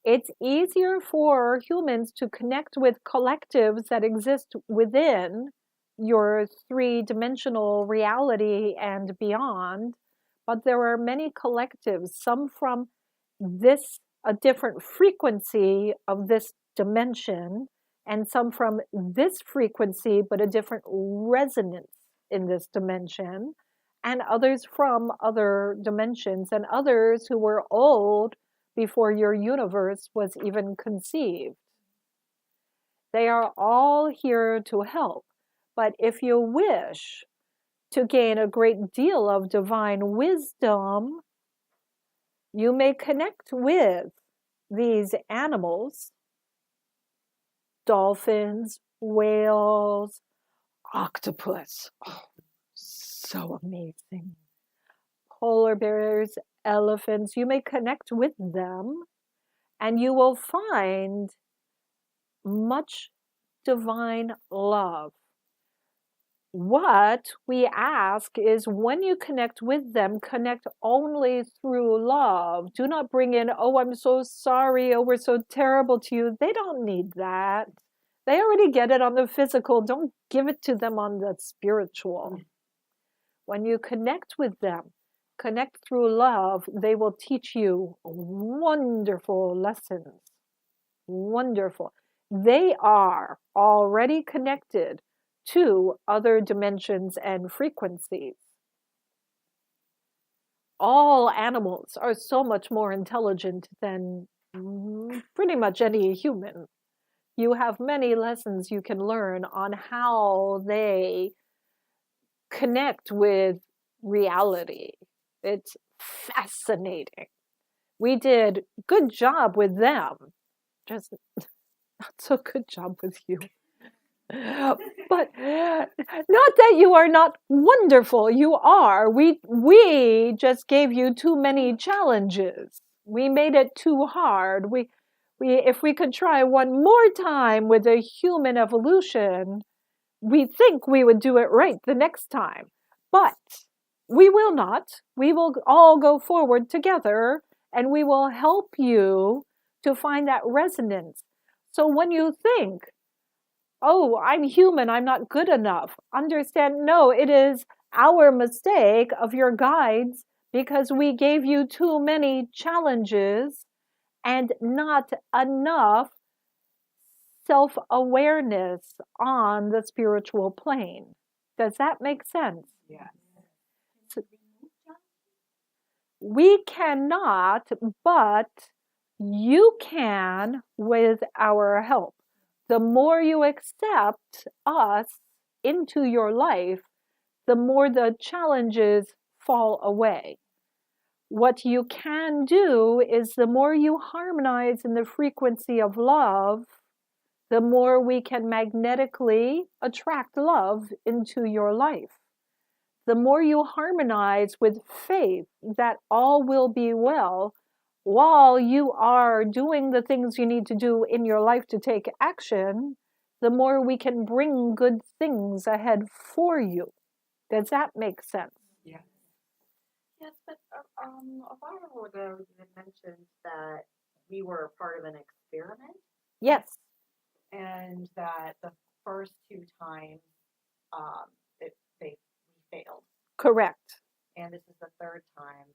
It's easier for humans to connect with collectives that exist within your three-dimensional reality and beyond, but there are many collectives, some from a different frequency of this dimension, and some from this frequency, but a different resonance in this dimension, and others from other dimensions, and others who were old before your universe was even conceived. They are all here to help. But if you wish to gain a great deal of divine wisdom, you may connect with these animals, dolphins, whales, octopus. Oh, so amazing. Polar bears, elephants. You may connect with them and you will find much divine love. What we ask is when you connect with them, connect only through love. Do not bring in, oh, I'm so sorry, oh, we're so terrible to you. They don't need that. They already get it on the physical. Don't give it to them on the spiritual. When you connect with them, connect through love, they will teach you wonderful lessons. Wonderful. They are already connected to other dimensions and frequencies. All animals are so much more intelligent than pretty much any human. You have many lessons you can learn on how they connect with reality. It's fascinating. We did a good job with them, just not so good job with you. But not that you are not wonderful. You are. We just gave you too many challenges. We made it too hard. If we could try one more time with a human evolution, we think we would do it right the next time. But we will not. We will all go forward together and we will help you to find that resonance. So when you think, oh, I'm human, I'm not good enough, understand, no, it is our mistake of your guides because we gave you too many challenges and not enough self-awareness on the spiritual plane. Does that make sense? Yeah. We cannot, but you can with our help. The more you accept us into your life, the more the challenges fall away. What you can do is the more you harmonize in the frequency of love, the more we can magnetically attract love into your life. The more you harmonize with faith that all will be well, while you are doing the things you need to do in your life to take action, the more we can bring good things ahead for you. Does that make sense? Yeah. Yes, but a while ago you had mentioned that we were part of an experiment. Yes. And that the first two times we failed. Correct. And this is the third time.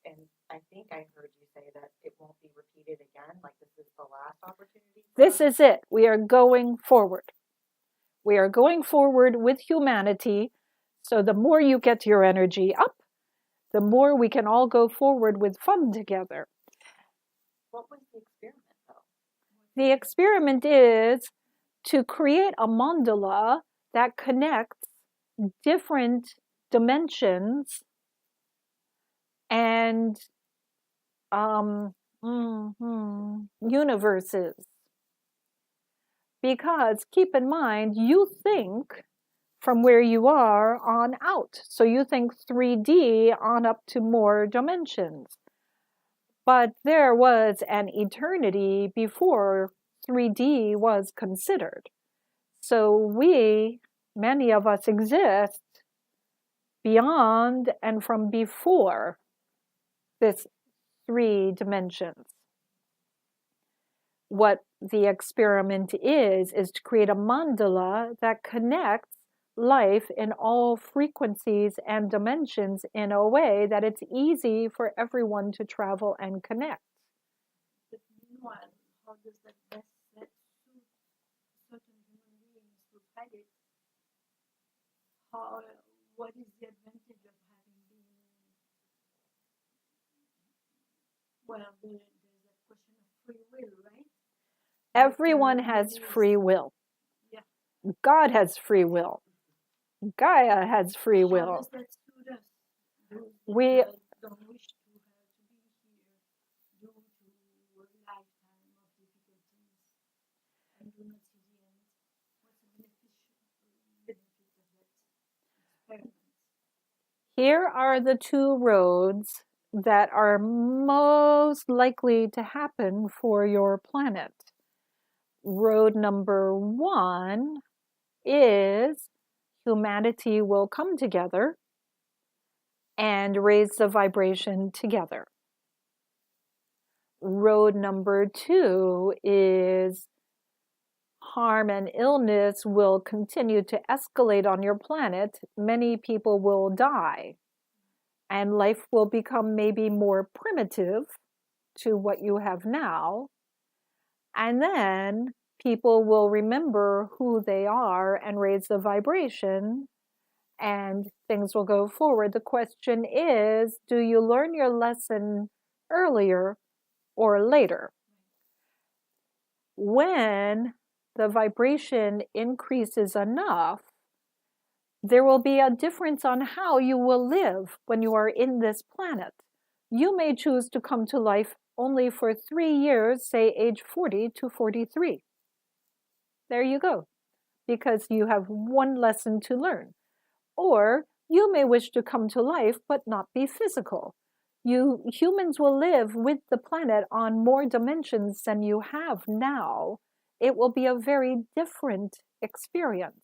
And I think I heard you say that it won't be repeated again. Like this is the last opportunity. This is it. We are going forward. We are going forward with humanity. So the more you get your energy up, the more we can all go forward with fun together. What was the experiment, though? The experiment is to create a mandala that connects different dimensions and universes. Because keep in mind, you think from where you are on out. So you think 3D on up to more dimensions. But there was an eternity before 3D was considered. So many of us exist beyond and from before this 3 dimensions. What the experiment is to create a mandala that connects life in all frequencies and dimensions in a way that it's easy for everyone to travel and connect. But meanwhile, how does that best suit what is the advantage of having been, well, there's a question of free will, right? Everyone has free will. Yeah. God has free will. Gaia has free How will. does that suit us? Those We that don't wish to be here due to a lifetime of difficulties and do not see the end. What's the benefit of that experiment? Here are the two roads that are most likely to happen for your planet. Road number one is humanity will come together and raise the vibration together. Road number two is harm and illness will continue to escalate on your planet. Many people will die, and life will become maybe more primitive to what you have now. And then people will remember who they are and raise the vibration, and things will go forward. The question is, do you learn your lesson earlier or later? When the vibration increases enough, there will be a difference on how you will live when you are in this planet. You may choose to come to life only for 3 years, say age 40 to 43. There you go, because you have one lesson to learn. Or you may wish to come to life but not be physical. You humans will live with the planet on more dimensions than you have now. It will be a very different experience.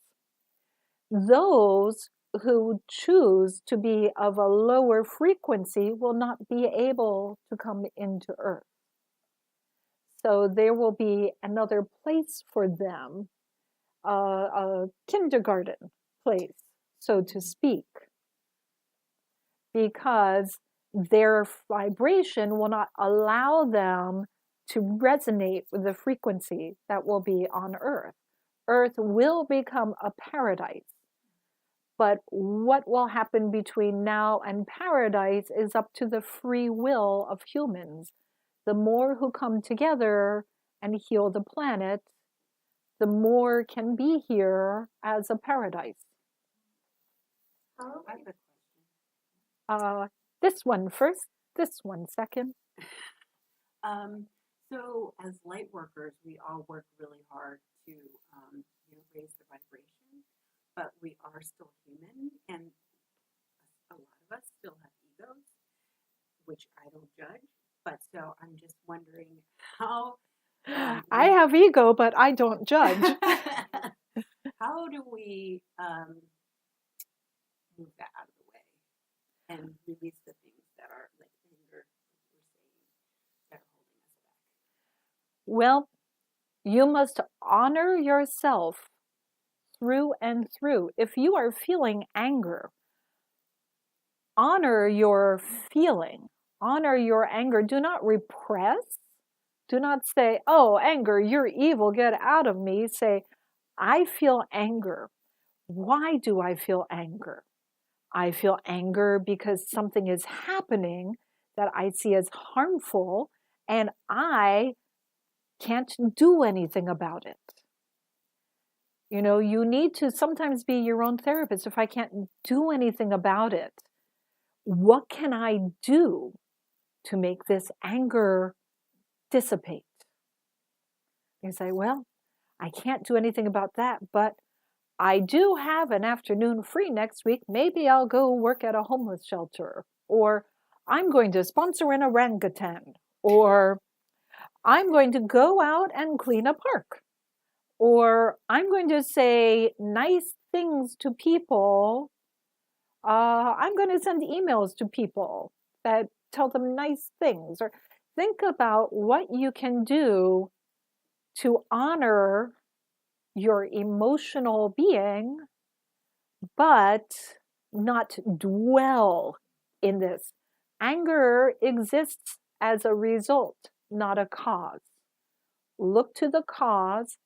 Those who choose to be of a lower frequency will not be able to come into Earth. So there will be another place for them, a kindergarten place, so to speak, because their vibration will not allow them to resonate with the frequency that will be on Earth. Earth will become a paradise. But what will happen between now and paradise is up to the free will of humans. The more who come together and heal the planet, the more can be here as a paradise. I have a question. This one first, this one second. So as light workers, we all work really hard to raise the vibration, but we are still human, and a lot of us still have egos, which I don't judge. But so I'm just wondering how. I have ego, but I don't judge. How do we move that out of the way and release the things that are like anger, like we're saying, that are holding us back? Well, you must honor yourself through and through. If you are feeling anger, honor your feeling, honor your anger. Do not repress. Do not say, oh, anger, you're evil, get out of me. Say, I feel anger. Why do I feel anger? I feel anger because something is happening that I see as harmful, and I can't do anything about it. You know, you need to sometimes be your own therapist. If I can't do anything about it, what can I do to make this anger dissipate? You say, well, I can't do anything about that, but I do have an afternoon free next week. Maybe I'll go work at a homeless shelter, or I'm going to sponsor an orangutan, or I'm going to go out and clean a park, or I'm going to say nice things to people. I'm going to send emails to people that tell them nice things, or think about what you can do to honor your emotional being, but not dwell in this. Anger exists as a result, not a cause. Look to the cause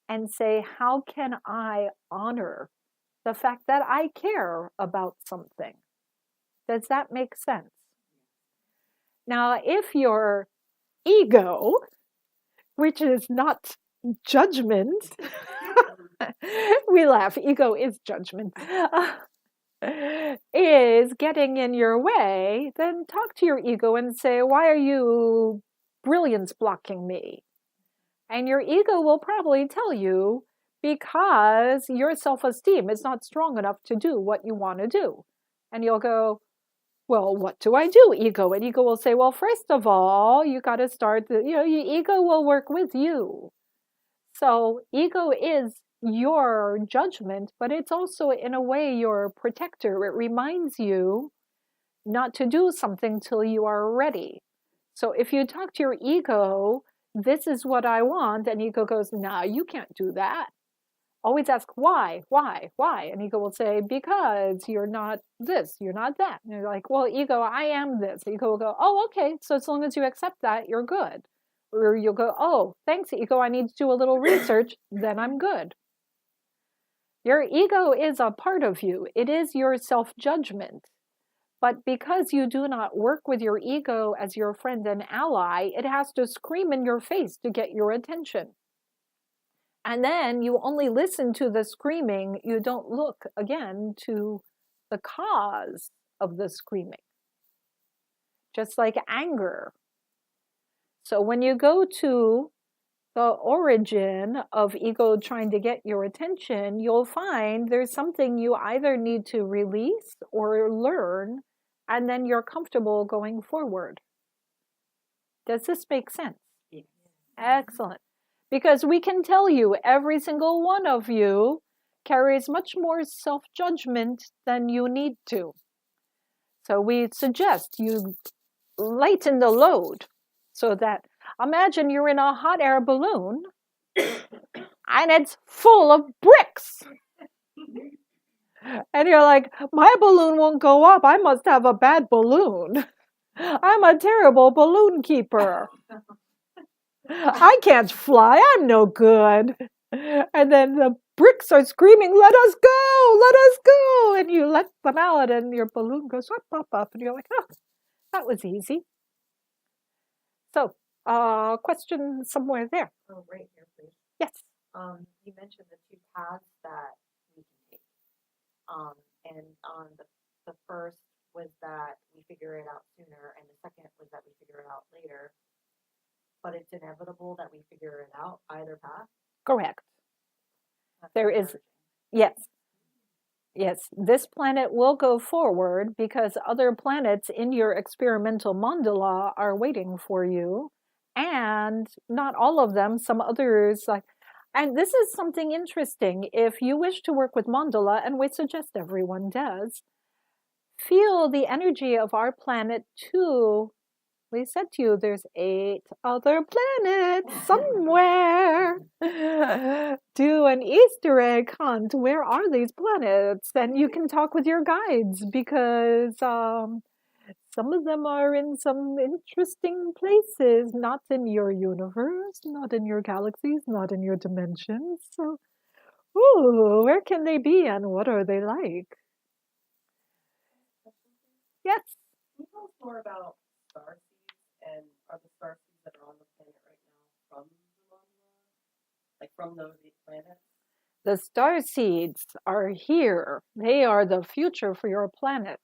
and say, how can I honor the fact that I care about something. Does that make sense? Now, if your ego, which is not judgment, we laugh, ego is judgment, is getting in your way, then talk to your ego and say, why are you brilliance blocking me? And your ego will probably tell you, because your self-esteem is not strong enough to do what you want to do. And you'll go, well, what do I do, ego? And ego will say, well, first of all, you got to start, your ego will work with you. So ego is your judgment, but it's also in a way your protector. It reminds you not to do something till you are ready. So if you talk to your ego, this is what I want, and ego goes, nah, you can't do that. Always ask why? And ego will say, because you're not this, you're not that. And you're like, well, ego, I am this. Ego will go, oh, okay, so as long as you accept that, you're good. Or you'll go, oh, thanks, ego, I need to do a little research, then I'm good. Your ego is a part of you. It is your self-judgment. But because you do not work with your ego as your friend and ally, it has to scream in your face to get your attention. And then you only listen to the screaming. You don't look, again, to the cause of the screaming. Just like anger. So when you go to the origin of ego trying to get your attention, you'll find there's something you either need to release or learn, and then you're comfortable going forward. Does this make sense? Yes. Excellent. Because we can tell you, every single one of you carries much more self-judgment than you need to. So we suggest you lighten the load so that, imagine you're in a hot air balloon and it's full of bricks. And you're like, my balloon won't go up. I must have a bad balloon. I'm a terrible balloon keeper. I can't fly. I'm no good. And then the bricks are screaming, let us go, let us go. And you let them out and your balloon goes up, up, up. And you're like, oh, that was easy. So, question somewhere there. Oh, right here, please. Yes. You mentioned the two paths that we can take. And on the first was that we figure it out sooner, and the second was that we figure it out later. But it's inevitable that we figure it out either path. Correct. That's There is, encouraging. yes. Yes, this planet will go forward because other planets in your experimental mandala are waiting for you. And not all of them, some others, like, and this is something interesting. If you wish to work with mandala, and we suggest everyone does, feel the energy of our planet too. We said to you, there's 8 other planets somewhere. Do an Easter egg hunt. Where are these planets? And you can talk with your guides because some of them are in some interesting places, not in your universe, not in your galaxies, not in your dimensions. So, ooh, where can they be and what are they like? Yes. Can you tell us more about star seeds, and are the star seeds that are on the planet right now from the mandala? Like from those 8 planets? The star seeds are here. They are the future for your planet.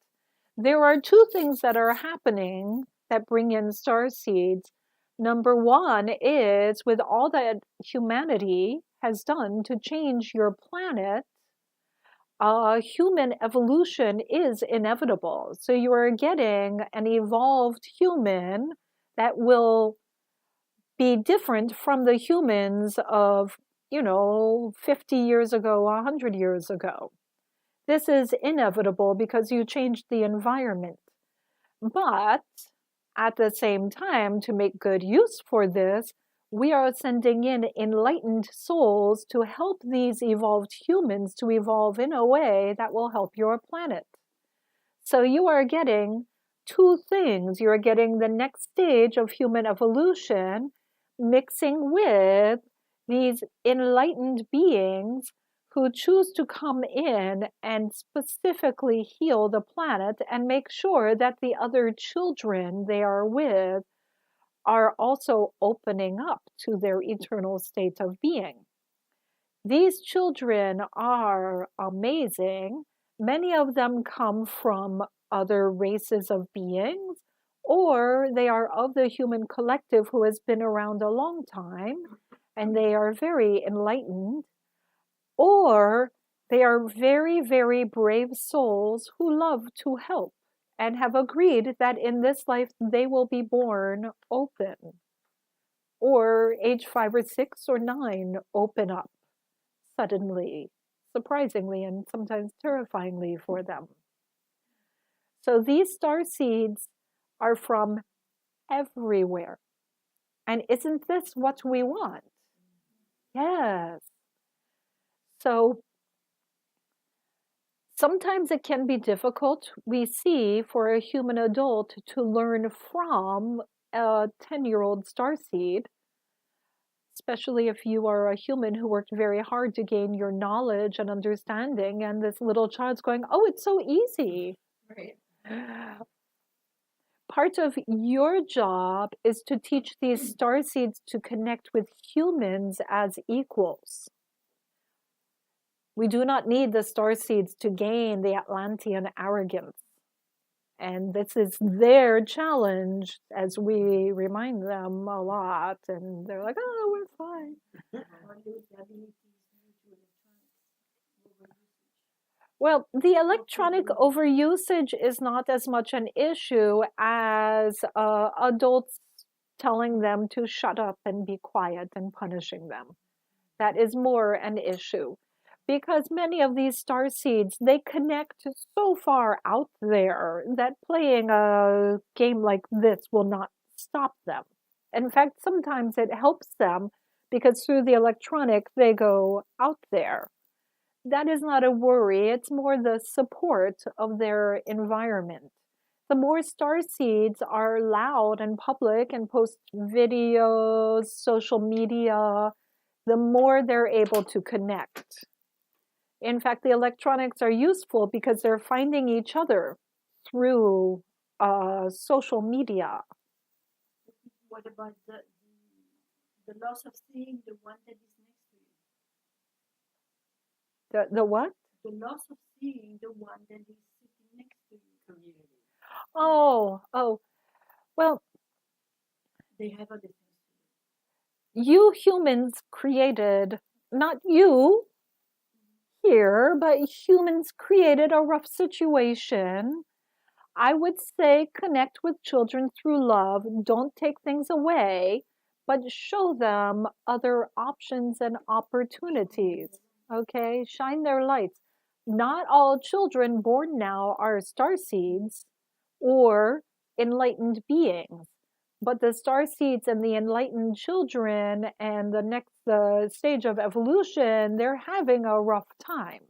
There are 2 things that are happening that bring in star seeds. Number 1 is with all that humanity has done to change your planet, human evolution is inevitable. So you are getting an evolved human that will be different from the humans of, 50 years ago, 100 years ago. This is inevitable because you changed the environment. But at the same time, to make good use for this, we are sending in enlightened souls to help these evolved humans to evolve in a way that will help your planet. So you are getting 2 things. You are getting the next stage of human evolution mixing with these enlightened beings who choose to come in and specifically heal the planet and make sure that the other children they are with are also opening up to their eternal state of being. These children are amazing. Many of them come from other races of beings, or they are of the human collective who has been around a long time and they are very enlightened, or they are very, very brave souls who love to help and have agreed that in this life they will be born open, or age 5 or 6 or 9, open up suddenly, surprisingly, and sometimes terrifyingly for them. So these star seeds are from everywhere. And isn't this what we want? Yes. So sometimes it can be difficult, we see, for a human adult to learn from a 10-year-old starseed, especially if you are a human who worked very hard to gain your knowledge and understanding, and this little child's going, oh, it's so easy. Right. Part of your job is to teach these starseeds to connect with humans as equals. We do not need the starseeds to gain the Atlantean arrogance. And this is their challenge, as we remind them a lot. And they're like, oh, we're fine. Well, the electronic overusage is not as much an issue as adults telling them to shut up and be quiet and punishing them. That is more an issue. Because many of these star seeds, they connect so far out there that playing a game like this will not stop them. In fact, sometimes it helps them because through the electronic, they go out there. That is not a worry. It's more the support of their environment. The more star seeds are loud and public and post videos, social media, the more they're able to connect. In fact, the electronics are useful because they're finding each other through social media. What about the loss of seeing the one that is next to you? The what? The loss of seeing the one that is sitting next to you. Community. Oh, well, They have other things. you humans created, not you here, but humans created a rough situation. I would say connect with children through love. Don't take things away, but show them other options and opportunities. Okay, shine their lights. Not all children born now are star seeds or enlightened beings, but the star seeds and the enlightened children and the next stage of evolution, they're having a rough time.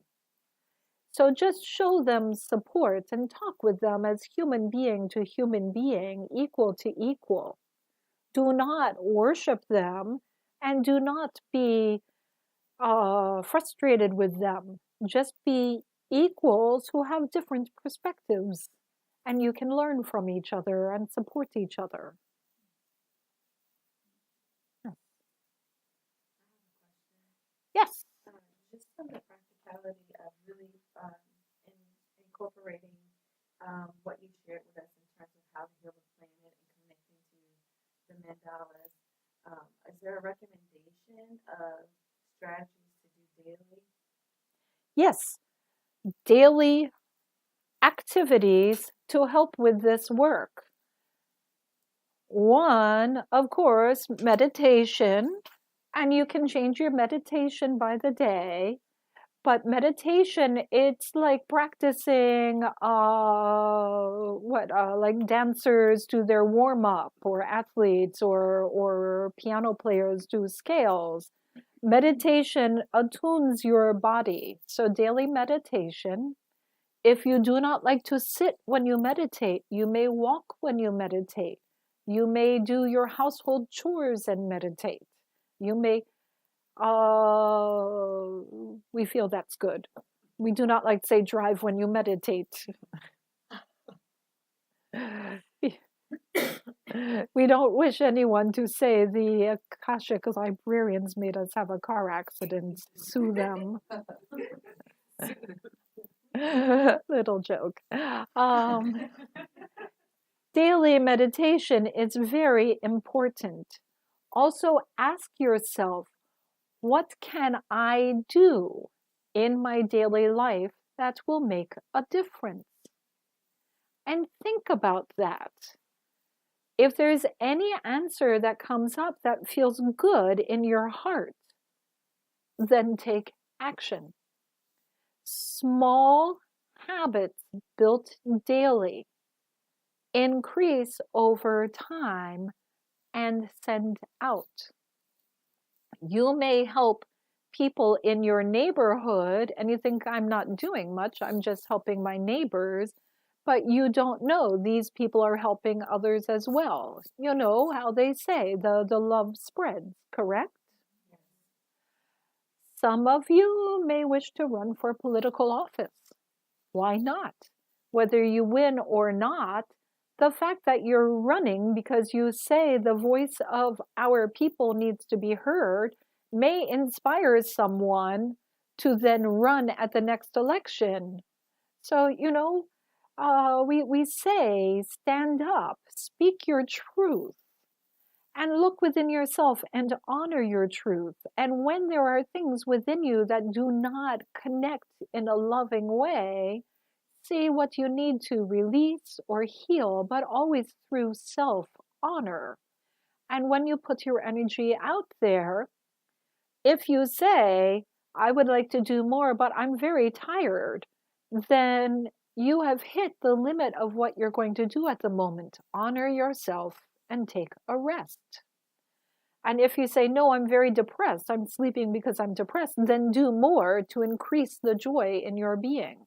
So just show them support and talk with them as human being to human being, equal to equal. Do not worship them and do not be frustrated with them. Just be equals who have different perspectives, and you can learn from each other and support each other. Yes. Just on the practicality of really incorporating what you shared with us in terms of how to heal the planet and connecting to the mandalas. Is there a recommendation of strategies to do daily? Yes. Daily activities to help with this work. One, of course, meditation, and you can change your meditation by the day. But meditation, it's like practicing like dancers do their warm up, or athletes or piano players do scales. Meditation attunes your body. So daily meditation. If you do not like to sit when you meditate, you may walk when you meditate. You may do your household chores and meditate. You may we feel that's good. We do not like to say drive when you meditate. We don't wish anyone to say the Akashic Librarians made us have a car accident. Sue them. Little joke. Daily meditation is very important. Also, ask yourself, what can I do in my daily life that will make a difference? And think about that. If there's any answer that comes up that feels good in your heart, then take action. Small habits built daily increase over time and send out. You may help people in your neighborhood and you think, I'm not doing much, I'm just helping my neighbors. But you don't know these people are helping others as well. You know how they say the love spreads, correct? Some of you may wish to run for political office. Why not? Whether you win or not, the fact that you're running because you say the voice of our people needs to be heard may inspire someone to then run at the next election. So, we say, stand up, speak your truth, and look within yourself and honor your truth. And when there are things within you that do not connect in a loving way, see what you need to release or heal, but always through self-honor. And when you put your energy out there, if you say, I would like to do more, but I'm very tired, then you have hit the limit of what you're going to do at the moment. Honor yourself and take a rest. And if you say, no, I'm very depressed, I'm sleeping because I'm depressed, then do more to increase the joy in your being.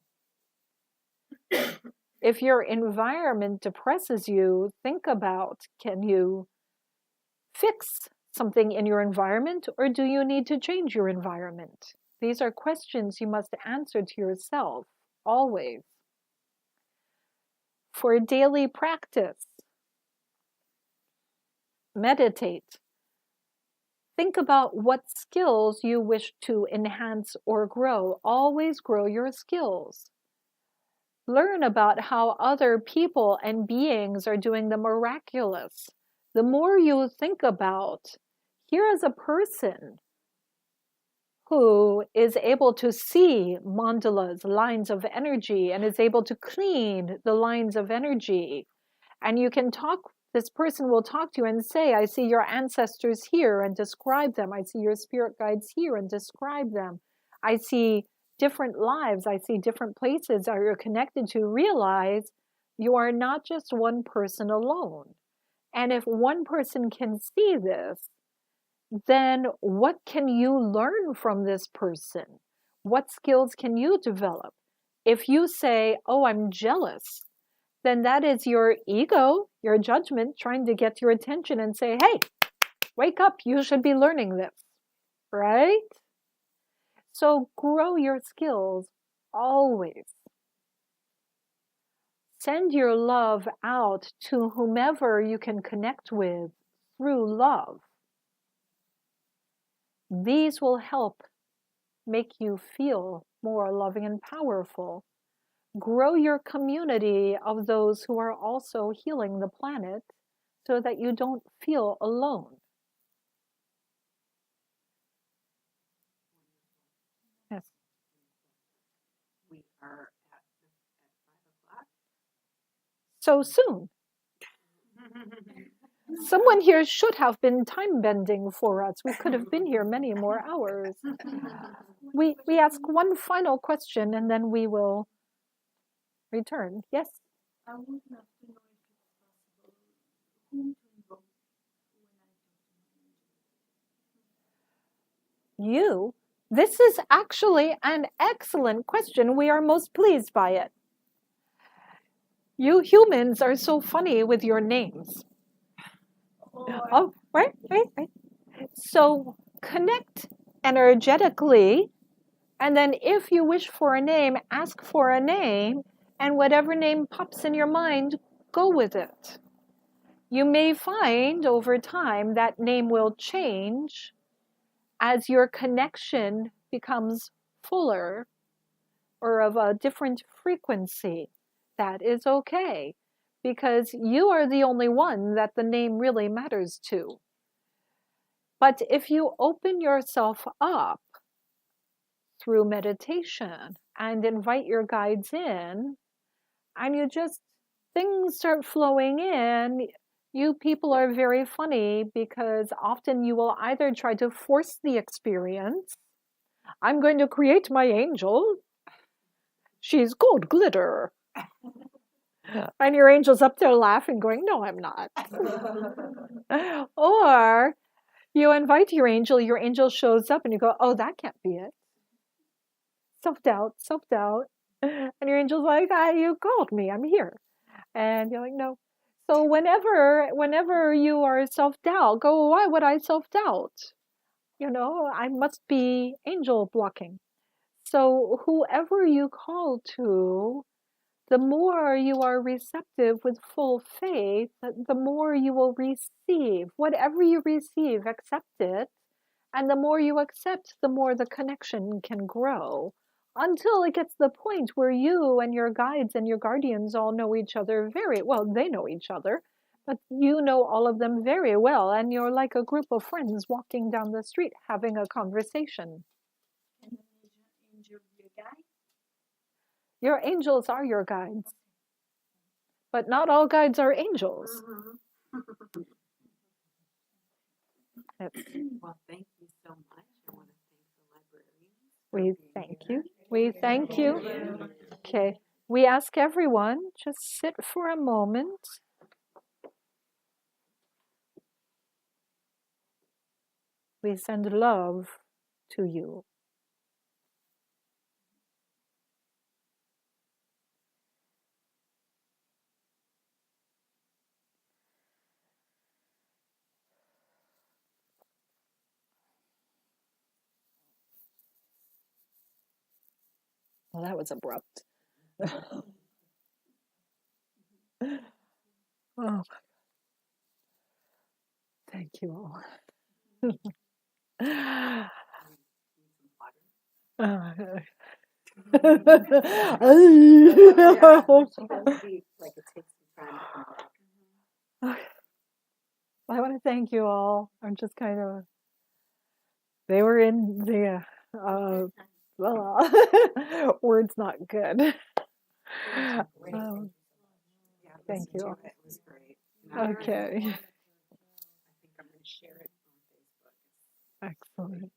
If your environment depresses you, think about, can you fix something in your environment, or do you need to change your environment? These are questions you must answer to yourself, always. For daily practice, meditate. Think about what skills you wish to enhance or grow. Always grow your skills. Learn about how other people and beings are doing the miraculous. The more you think about, here is a person who is able to see mandalas, lines of energy, and is able to clean the lines of energy. And you can talk, this person will talk to you and say, I see your ancestors here, and describe them. I see your spirit guides here and describe them. I see different lives. I see different places that you're connected to. Realize you are not just one person alone. And if one person can see this, then what can you learn from this person? What skills can you develop? If you say, oh, I'm jealous, then that is your ego, your judgment, trying to get your attention and say, hey, wake up, you should be learning this, right? So grow your skills always. Send your love out to whomever you can connect with through love. These will help make you feel more loving and powerful. Grow your community of those who are also healing the planet so that you don't feel alone. Yes. We are at 5 o'clock. So soon. Someone here should have been time bending for us. We could have been here many more hours. We ask one final question and then we will return. Yes? I would love to know if it's possible whom to invoke when I talk to my angel. You? This is actually an excellent question. We are most pleased by it. You humans are so funny with your names. Oh, right. So connect energetically. And then if you wish for a name, ask for a name, and whatever name pops in your mind, go with it. You may find over time that name will change as your connection becomes fuller or of a different frequency. That is okay, because you are the only one that the name really matters to. But if you open yourself up through meditation and invite your guides in, and you just, things start flowing in, you people are very funny because often you will either try to force the experience. I'm going to create my angel. She's gold glitter. And your angel's up there laughing, going, no, I'm not. Or you invite your angel shows up and you go, oh, that can't be it. Self-doubt, self-doubt. And your angel's like, you called me, I'm here. And you're like, no. So whenever you are self-doubt, go, why would I self-doubt? I must be angel blocking. So whoever you call to, the more you are receptive with full faith, the more you will receive. Whatever you receive, accept it. And the more you accept, the more the connection can grow until it gets to the point where you and your guides and your guardians all know each other very well. They know each other, but you know all of them very well. And you're like a group of friends walking down the street having a conversation. Can an angel be a guide? Your angels are your guides. But not all guides are angels. Well, thank you so much. I want to thank the librarians. We thank you. We thank you. Okay. We ask everyone, just sit for a moment. We send love to you. Well, that was abrupt. Oh, thank you all. I want to thank you all. I'm just kind of, they were in the, words not good. Thank you all. It was great. Okay. I think I'm going to share it on Facebook. Excellent.